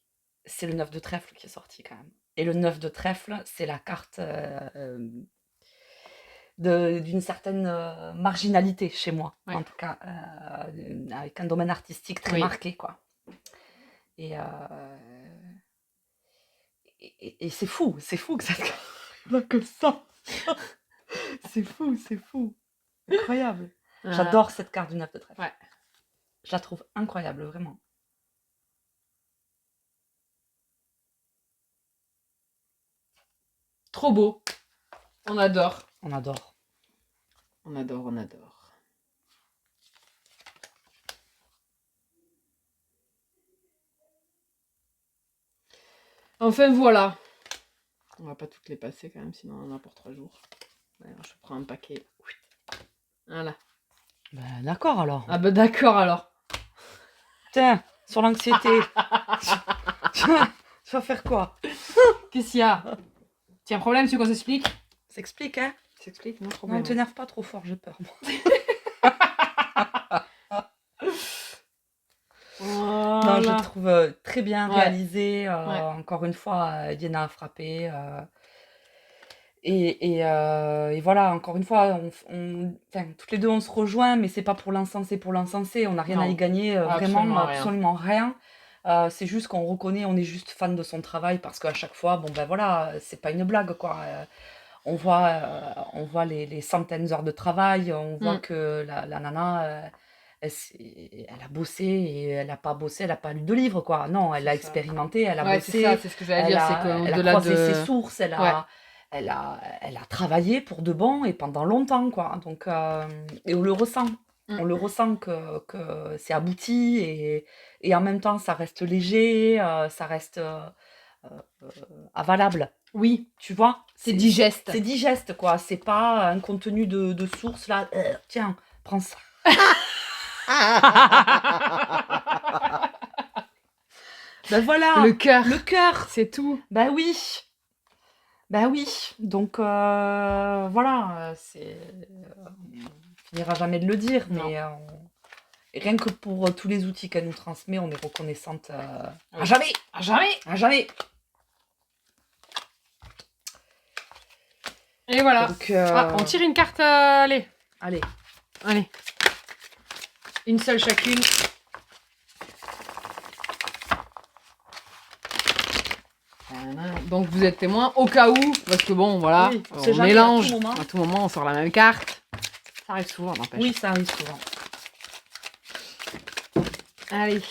c'est le 9 de trèfle qui est sorti quand même. Et le 9 de trèfle, c'est la carte d'une certaine marginalité chez moi, en tout cas, avec un domaine artistique très marqué, quoi. Et c'est fou que cette carte va comme ça. C'est fou. Incroyable. J'adore cette carte du 9 de trèfle. Ouais. Je la trouve incroyable, vraiment. Trop beau. On adore. Enfin voilà. On va pas toutes les passer quand même, sinon on en a pour 3 jours. Alors, je prends un paquet. Voilà. Ben, d'accord alors. Ah ben d'accord alors. Tiens, sur l'anxiété. Tu vas faire quoi? Qu'est-ce qu'il y a? Tiens, problème, tu veux qu'on s'explique? S'explique, hein? S'explique, non problème. Non, t'énerve pas trop fort, j'ai peur. Non, je trouve très bien réalisé. Encore une fois, Diana a frappé. Et voilà, encore une fois, toutes les deux on se rejoint, mais c'est pas pour l'insensé, on n'a rien à y gagner, vraiment, absolument rien. C'est juste qu'on reconnaît, on est juste fan de son travail parce qu'à chaque fois, bon ben voilà, c'est pas une blague quoi. on voit les centaines d'heures de travail, on voit Mm. que la nana, elle a bossé et elle n'a pas bossé, elle n'a pas lu de livre, quoi. Non, elle C'est a ça. expérimenté, elle a Ouais, c'est ça, bossé, c'est ce que j'allais dire, c'est elle a qu'au-delà croisé ses de... sources, Ouais, elle a travaillé pour de bon et pendant longtemps, quoi. Donc, et on le ressent. mm, On le ressent que c'est abouti et en même temps, ça reste léger, ça reste euh, euh, avalable. oui, Tu vois, c'est digeste. c'est digeste, quoi. C'est pas un contenu de source, là. Tiens, prends ça. Ben voilà, Le cœur, le cœur. c'est tout. Ben oui. Ben oui. Donc, voilà, on finira jamais de le dire, Non. mais rien que pour tous les outils qu'elle nous transmet, on est reconnaissante Oui. à jamais. À jamais. À jamais. Et voilà. Donc, Ah, on tire une carte, allez. allez. Allez. Une seule chacune. Donc vous êtes témoin au cas où, parce que bon, voilà, Oui, on on sait jamais, mélange, à à tout moment on sort la même carte. Ça arrive souvent, n'empêche. Oui, ça arrive souvent. Allez.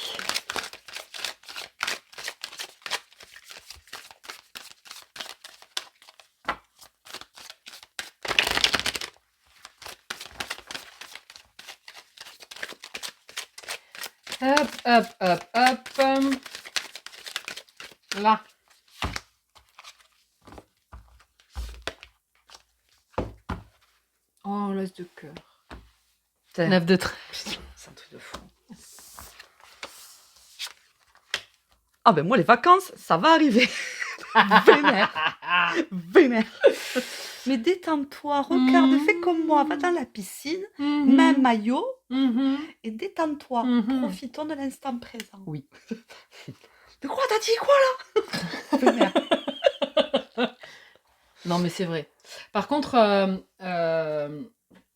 Hop, hop, hop, hop. Là. Oh, l'os de cœur. 9 de trait. C'est un truc de fou. Ah ben moi, les vacances, ça va arriver. Vénère. Vénère. Mais détends-toi, regarde, fais comme moi, va dans la piscine, mets un maillot et détends-toi. Profitons de l'instant présent. Oui. De quoi t'as dit quoi là? Vénère. Non, mais c'est vrai. Par contre,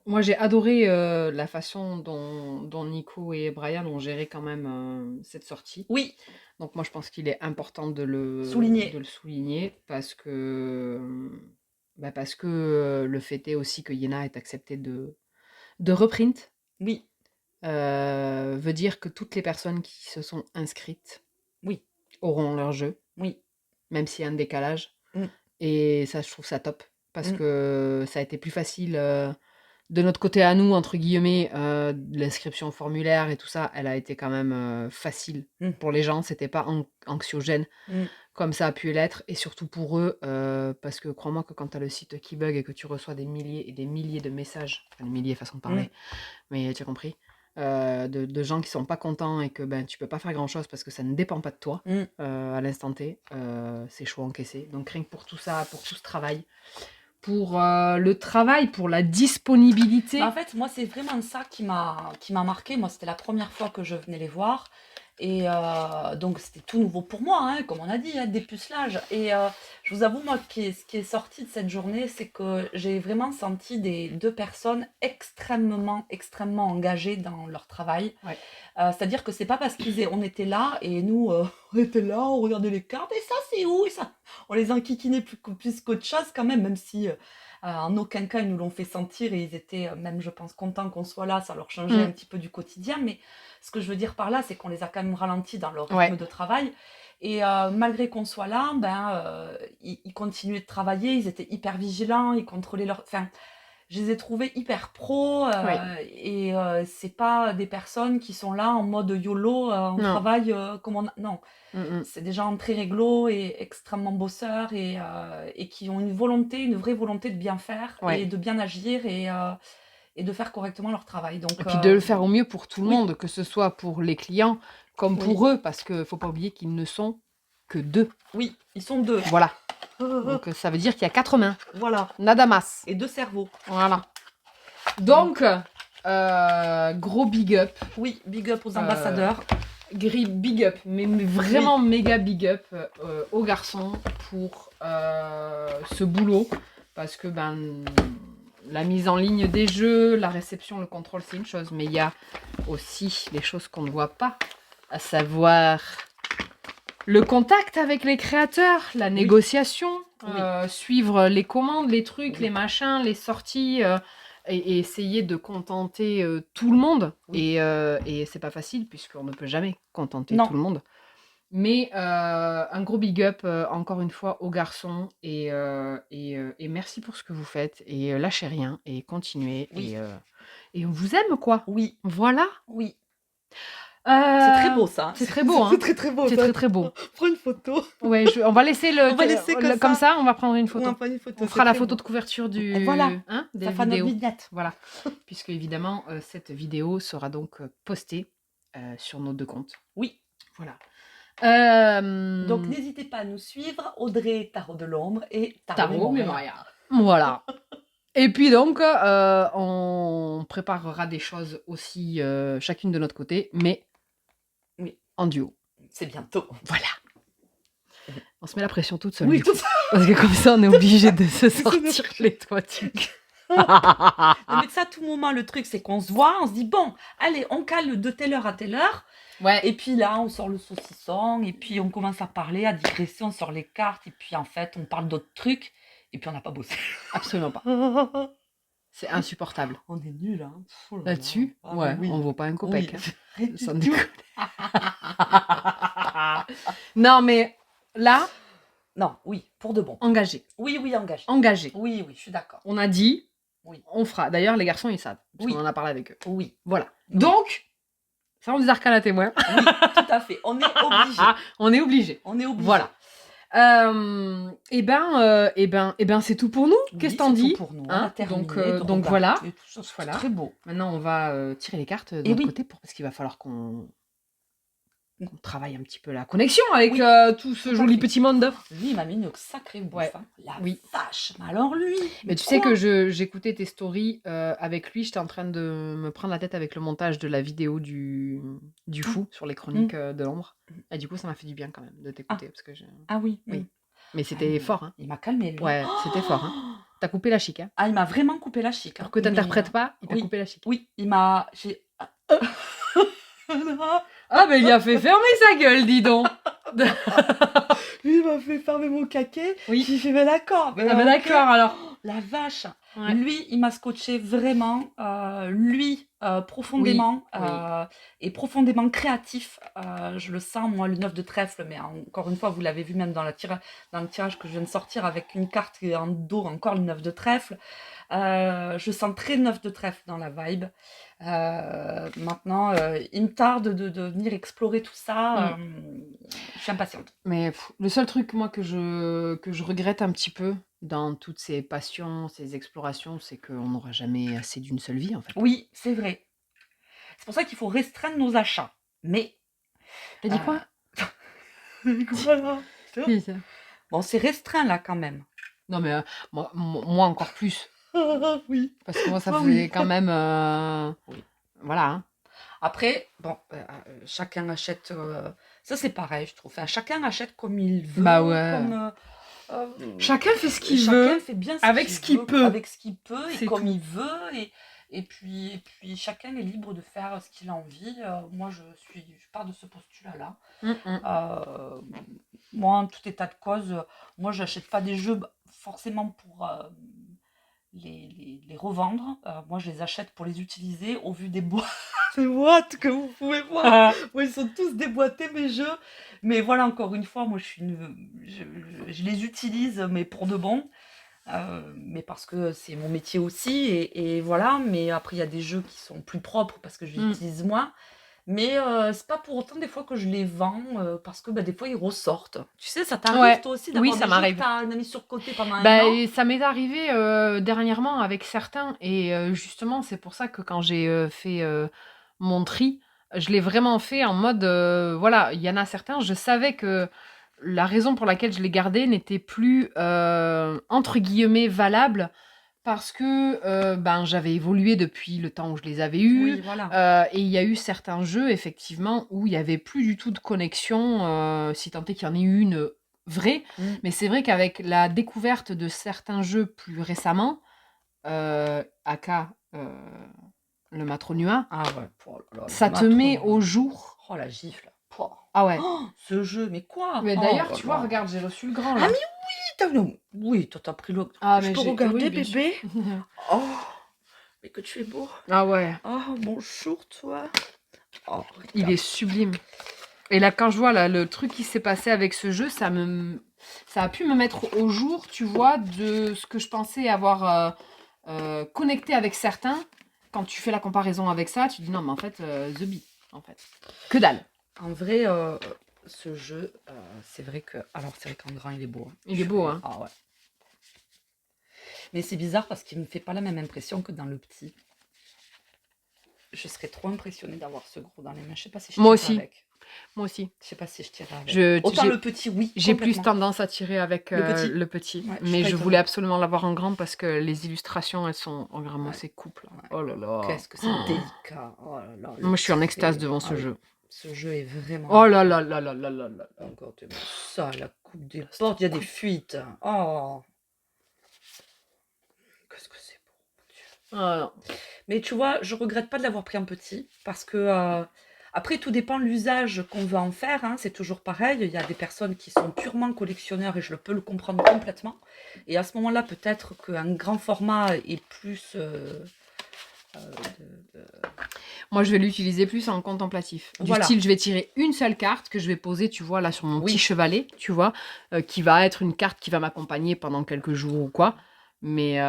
moi j'ai adoré la façon dont Nico et Brian ont géré quand même cette sortie. Oui, Donc moi je pense qu'il est important de le Souligner. souligner parce que le fait est aussi que Yéna ait accepté de reprint oui, veut dire que toutes les personnes qui se sont inscrites oui, auront leur jeu, oui. même s'il y a un décalage. Mm. Et ça, je trouve ça top parce Mm. que ça a été plus facile de notre côté à nous, entre guillemets, l'inscription au formulaire et tout ça, elle a été quand même facile Mm. pour les gens. C'était pas anxiogène Mm. comme ça a pu l'être. Et surtout pour eux, parce que crois-moi que quand tu as le site qui bug et que tu reçois des milliers et des milliers de messages, enfin des milliers façon de parler, mais tu as compris, de gens qui sont pas contents et que ben, tu peux pas faire grand-chose parce que ça ne dépend pas de toi à l'instant T, c'est chaud à encaisser. Donc rien que pour tout ça, pour tout ce travail, pour le travail, pour la disponibilité. Bah, en fait, moi, c'est vraiment ça qui m'a marqué. Moi, c'était la première fois que je venais les voir. Et donc, c'était tout nouveau pour moi, hein, comme on a dit, hein, dépucelage. Et je vous avoue, moi, ce qui est sorti de cette journée, c'est que j'ai vraiment senti deux personnes extrêmement, extrêmement engagées dans leur travail. Ouais. C'est-à-dire que c'est pas parce on était là et nous, on était là, on regardait les cartes, et ça, c'est où? Et ça, on les enquiquinait plus qu'autre chose quand même si en aucun cas ils nous l'ont fait sentir et ils étaient même, je pense, contents qu'on soit là, ça leur changeait un petit peu du quotidien. Mais ce que je veux dire par là, c'est qu'on les a quand même ralentis dans leur rythme de travail. Et malgré qu'on soit là, ils continuaient de travailler, ils étaient hyper vigilants, ils contrôlaient leur... Enfin, je les ai trouvés hyper pro et c'est pas des personnes qui sont là en mode YOLO, on travaille comme on... Non, c'est des gens très réglo et extrêmement bosseurs et qui ont une vraie volonté de bien faire et de bien agir et de faire correctement leur travail. Donc, et puis de le faire au mieux pour tout le monde, que ce soit pour les clients comme pour eux, parce qu'il ne faut pas oublier qu'ils ne sont que 2. Oui, ils sont 2. Voilà. Donc ça veut dire qu'il y a 4 mains. Voilà. Nadamas. Et 2 cerveaux. Voilà. Donc, gros big up. Oui, big up aux ambassadeurs. Big up, mais vraiment méga big up aux garçons pour ce boulot. Parce que la mise en ligne des jeux, la réception, le contrôle, c'est une chose. Mais il y a aussi les choses qu'on ne voit pas. À savoir le contact avec les créateurs, la négociation, suivre les commandes, les trucs, les machins, les sorties, et essayer de contenter tout le monde. Et c'est pas facile, puisqu'on ne peut jamais contenter tout le monde. Mais un gros big up, encore une fois, aux garçons. Et merci pour ce que vous faites. Et lâchez rien. Et continuez. Et on vous aime, quoi. Oui. Voilà. Oui. C'est très beau, ça. C'est très beau, hein. C'est très, très beau. C'est très, très beau. Prends une photo. Ouais, on va laisser le... On va laisser comme ça, on va prendre une photo. On va prendre une photo. On fera la photo de couverture du... Et voilà. des ça fera notre vidéos. vignette. Voilà. Puisque, évidemment, cette vidéo sera donc postée sur nos 2 comptes. Oui. Voilà. Donc, n'hésitez pas à nous suivre. Audrey, Tarot de l'Ombre et Tarot Mémoria. Voilà. Et puis donc, on préparera des choses aussi, chacune de notre côté, mais en duo. C'est bientôt. Voilà. On se met la pression toute seule. Oui, tout ça. Parce que comme ça, on est obligé de se sortir les toits tuques. Mais ça, à tout moment, le truc, c'est qu'on se voit, on se dit, bon, allez, on cale de telle heure à telle heure. Ouais. Et puis là, on sort le saucisson, et puis on commence à parler, à digresser, on sort les cartes, et puis en fait, on parle d'autres trucs, et puis on n'a pas bossé. Absolument pas. C'est insupportable. On est nuls, hein. Là-dessus, ouais, oui. On vaut pas un copec. Oui. Sans déconner. Non, mais là... Non, oui, pour de bon. Engagé. Oui, engagé. Engagé. Oui, je suis d'accord. On a dit, on fera. D'ailleurs, les garçons, ils savent. Parce qu'on en a parlé avec eux. Oui. Voilà. Donc, ça, on des arcanes à témoins. Oui, tout à fait. On est obligé. On est obligé. On est obligé. Voilà. Et ben, c'est tout pour nous. Qu'est-ce que t'en dis? C'est tout pour nous. Hein, donc voilà. Voilà. Très beau. Maintenant, on va tirer les cartes de notre côté parce qu'il va falloir qu'on travaille un petit peu la connexion avec tout ce joli petit monde. Lui, il m'a mis une sacrée bouffe. Hein. La vache. Mais alors lui. Mais tu sais que j'écoutais tes stories avec lui. J'étais en train de me prendre la tête avec le montage de la vidéo du fou sur les chroniques de l'ombre. Et du coup, ça m'a fait du bien quand même de t'écouter. Parce que oui. Mais c'était fort. Hein. Il m'a calmé, lui. Ouais, c'était fort. Hein. T'as coupé la chic. Hein. Ah, il m'a vraiment coupé la chic. Pour que t'interprètes pas, il t'a coupé la chic. Oui, il m'a... Ah, mais il a fait fermer sa gueule, dis donc. Lui, il m'a fait fermer mon caquet. Oui. J'ai fait, mais d'accord. Mais d'accord, alors. La vache. Ouais. Lui, il m'a scotché vraiment. Profondément. Et profondément créatif. Je le sens, moi, le 9 de trèfle. Mais encore une fois, vous l'avez vu même dans le tirage que je viens de sortir avec une carte qui est en dos, encore le 9 de trèfle. Je sens très 9 de trèfle dans la vibe. Maintenant, il me tarde de venir explorer tout ça. Je suis impatiente. Mais le seul truc, moi, que je regrette un petit peu dans toutes ces passions, ces explorations, c'est qu'on n'aura jamais assez d'une seule vie, en fait. Oui, c'est vrai. C'est pour ça qu'il faut restreindre nos achats. Mais... T'as dit quoi? Voilà. Oui, ça. Bon, c'est restreint, là, quand même. Non, mais moi encore plus. Oui. Parce que moi, ça faisait quand même... Oui. Voilà. Hein. Après, bon, chacun achète... ça, c'est pareil, je trouve. Enfin, chacun achète comme il veut. Bah ouais. Comme, chacun fait ce qu'il veut. Chacun fait bien avec ce qu'il peut. Avec ce qu'il peut et comme tout. il veut. Et puis, chacun est libre de faire ce qu'il a envie. Moi, je pars de ce postulat-là. Moi, en tout état de cause, moi, j'achète pas des jeux forcément pour... les revendre. Moi, je les achète pour les utiliser au vu des boîtes que vous pouvez voir. Moi, ils sont tous déboîtés, mes jeux. Mais voilà, encore une fois, moi, je les utilise, mais pour de bon. Mais parce que c'est mon métier aussi. Et voilà. Mais après, il y a des jeux qui sont plus propres parce que je les utilise moins. Mais c'est pas pour autant des fois que je les vends parce que des fois ils ressortent. Tu sais, ça t'arrive toi aussi d'avoir des jeux que t'as mis sur côté pendant un an. Ça m'est arrivé dernièrement avec certains et justement c'est pour ça que quand j'ai fait mon tri, je l'ai vraiment fait en mode voilà, il y en a certains, je savais que la raison pour laquelle je les gardais n'était plus entre guillemets valable. Parce que j'avais évolué depuis le temps où je les avais eus. Oui, voilà. Et il y a eu certains jeux, effectivement, où il n'y avait plus du tout de connexion, si tant est qu'il y en ait eu une vraie. Mais c'est vrai qu'avec la découverte de certains jeux plus récemment, aka le Matronua, ça te met au jour. Oh, la gifle. Ah ouais. Oh, ce jeu, mais quoi? Mais Oh d'ailleurs, là tu vois, là. regarde, j'ai reçu le grand Ah là. mais oui, toi t'as pris le... Ah, Je mais peux j'ai. regarder, Oui, bien sûr. bébé? Oh, mais que tu es beau. Ah ouais, Oh, bonjour, toi. Oh, il regarde. est sublime. Et là, quand je vois là, le truc qui s'est passé avec ce jeu, ça a pu me mettre au jour, tu vois, de ce que je pensais avoir connecté avec certains. Quand tu fais la comparaison avec ça, tu dis non, mais en fait, The Bee, en fait. Que dalle. En vrai, ce jeu, c'est vrai que... Alors, c'est vrai qu'en grand, il est beau. Hein. Il est beau, hein. Ah ouais. Mais c'est bizarre parce qu'il me fait pas la même impression que dans le petit. Je serais trop impressionnée d'avoir ce gros dans les mains. Je sais pas si je Moi tirerais aussi. avec. Moi aussi. Je sais pas si je tirerais avec. Je- Autant j'ai- le petit, oui. J'ai plus complètement. tendance à tirer avec Le petit. Ouais, mais pas je étonnée. voulais absolument l'avoir en grand parce que les illustrations, elles sont en grand. Moi, Ouais. c'est couple. Ouais. Oh là là. Qu'est-ce que c'est délicat. Oh là là, Moi, je suis en trait. extase devant ce oui. jeu. Ce jeu est vraiment... Oh là là là là là là là. Regardez-moi ça, la coupe des portes, il y a des fuites. Oh, qu'est-ce que c'est beau, mon Dieu. Ah non. Mais tu vois, je regrette pas de l'avoir pris en petit parce que après tout dépend de l'usage qu'on veut en faire. Hein, c'est toujours pareil. Il y a des personnes qui sont purement collectionneurs et je peux le comprendre complètement. Et à ce moment-là, peut-être qu'un grand format est plus Moi, je vais l'utiliser plus en contemplatif. Du Voilà. style, je vais tirer une seule carte que je vais poser, tu vois, là, sur mon Oui. petit chevalet, tu vois, qui va être une carte qui va m'accompagner pendant quelques jours ou quoi. Mais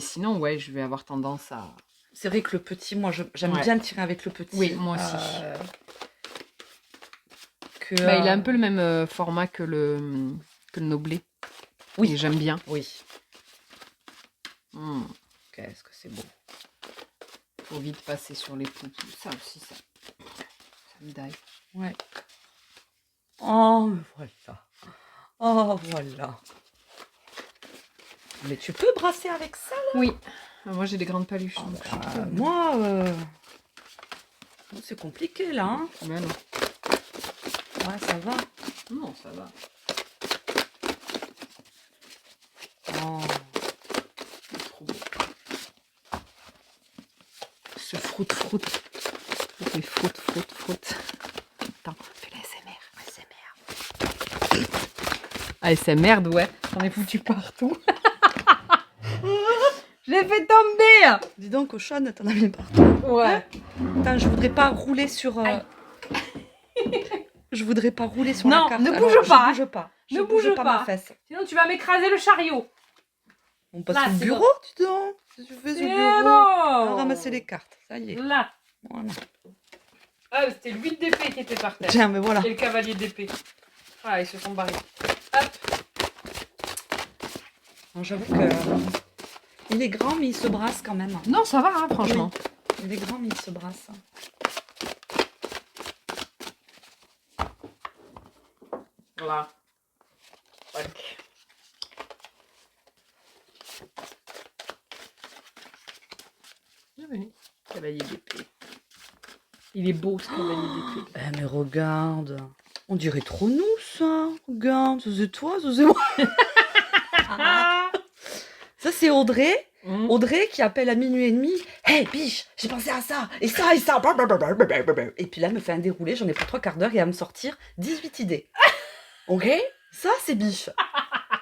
sinon, ouais, je vais avoir tendance à... C'est vrai que le petit, moi, j'aime Ouais. bien tirer avec le petit. Oui, moi aussi. Que, Bah, il a un peu le même format que le Noblet. Oui. Et j'aime bien. Oui. Hmm. Qu'est-ce que c'est beau. Faut vite passer sur les poupous. Ça aussi, ça me daille. Ouais. Oh, voilà. Oh, voilà. Mais tu peux brasser avec ça, là? Oui. Moi, j'ai des grandes paluches. Oh, donc bah, je peux. moi, c'est compliqué, là. Hein. Ben non. Ouais, ça va. Non, ça va. Oh. C'est trop beau. Ce froute-froute. Les froute. Attends, fais l'ASMR. ASMR, ouais. J'en ai foutu partout. Je l'ai fait tomber. Dis donc, cochonne, t'en as mis partout. Ouais. Putain, je voudrais pas rouler sur... je voudrais pas rouler sur Non, la carte. ne Alors, bouge pas, Je bouge pas. Ne Je bouge pas pas. ma fesse. Sinon, tu vas m'écraser le chariot. On passe Là, au c'est bureau, dis donc. Si tu fais au C'est bureau. bon. On va ramasser les cartes. Ça y est. Là. Voilà. Ah, c'était le 8 d'épée qui était par terre. Tiens, mais voilà. Et le cavalier d'épée. Ah, ils se sont barrés. Hop. J'avoue que... il est grand, mais il se brasse quand même. Non, ça va, hein, franchement. Oui. Il est grand, mais il se brasse. Voilà. Ok. Ah oui. Cavalier d'épée. Il est beau, ce cavalier d'épée. Eh, mais regarde. On dirait trop nous, ça. Regarde, ça c'est toi, ça c'est moi. Ça, c'est Audrey. Mmh. Audrey qui appelle à minuit et demi. Hey, biche, j'ai pensé à ça, et ça, et ça. Et puis là, elle me fait un déroulé, j'en ai pour 3 quarts d'heure, et elle va me sortir 18 idées. Ok? Ça, c'est biche.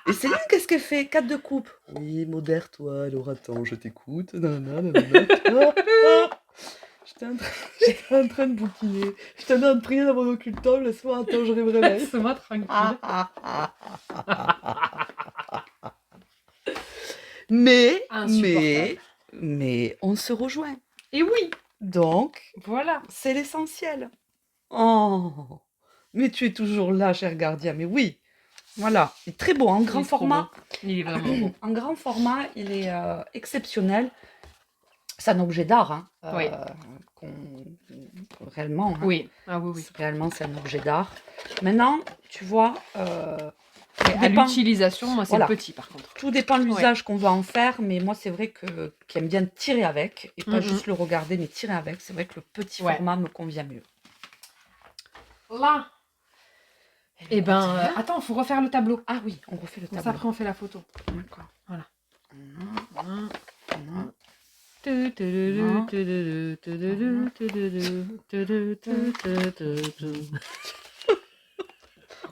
Et Céline, qu'est-ce qu'elle fait? 4 de coupe. Oui, modère-toi, alors attends, je t'écoute. J'étais en train de bouquiner. J'étais en train de prier dans mon occultable, laisse-moi, attends, je rêverai. Laisse-moi tranquille. Mais, Insupportable. mais on se rejoint. Et oui, Donc, voilà. c'est l'essentiel. Oh, mais tu es toujours là, cher gardien. Mais oui, voilà. Il est très beau, en grand Il est trop format. beau. Il est vraiment beau. En grand format, il est exceptionnel. C'est un objet d'art, hein, Oui. réellement. Hein. Oui. Ah oui, oui. Réellement, c'est un objet d'art. Maintenant, tu vois, Mais à dépend- l'utilisation, moi, c'est Voilà. le petit, par contre. tout dépend de l'usage qu'on va en faire, mais moi, c'est vrai que qui aime bien tirer avec, et pas juste le regarder, mais tirer avec. C'est vrai que le petit Ouais. format me convient mieux. Là. Eh ben, attends, faut refaire le tableau. Ah oui, on refait le Comme ça, tableau. après, on fait la photo. D'accord. Voilà. Mmh.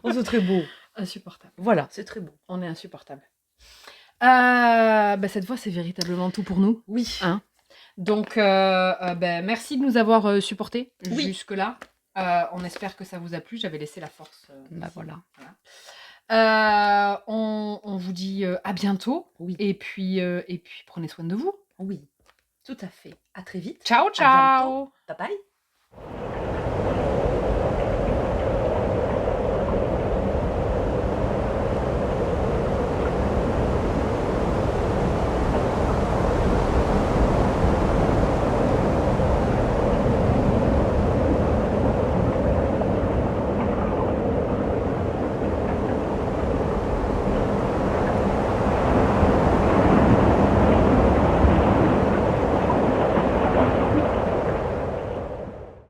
Oh, c'est très beau. Insupportable. Voilà, c'est très beau. On est insupportable. Cette fois, c'est véritablement tout pour nous. Oui. Hein. Donc, merci de nous avoir supportés jusque-là. On espère que ça vous a plu. J'avais laissé la force. Voilà. On vous dit à bientôt. Oui. Et puis, prenez soin de vous. Oui, tout à fait. À très vite. Ciao, À ciao. bientôt. Bye bye.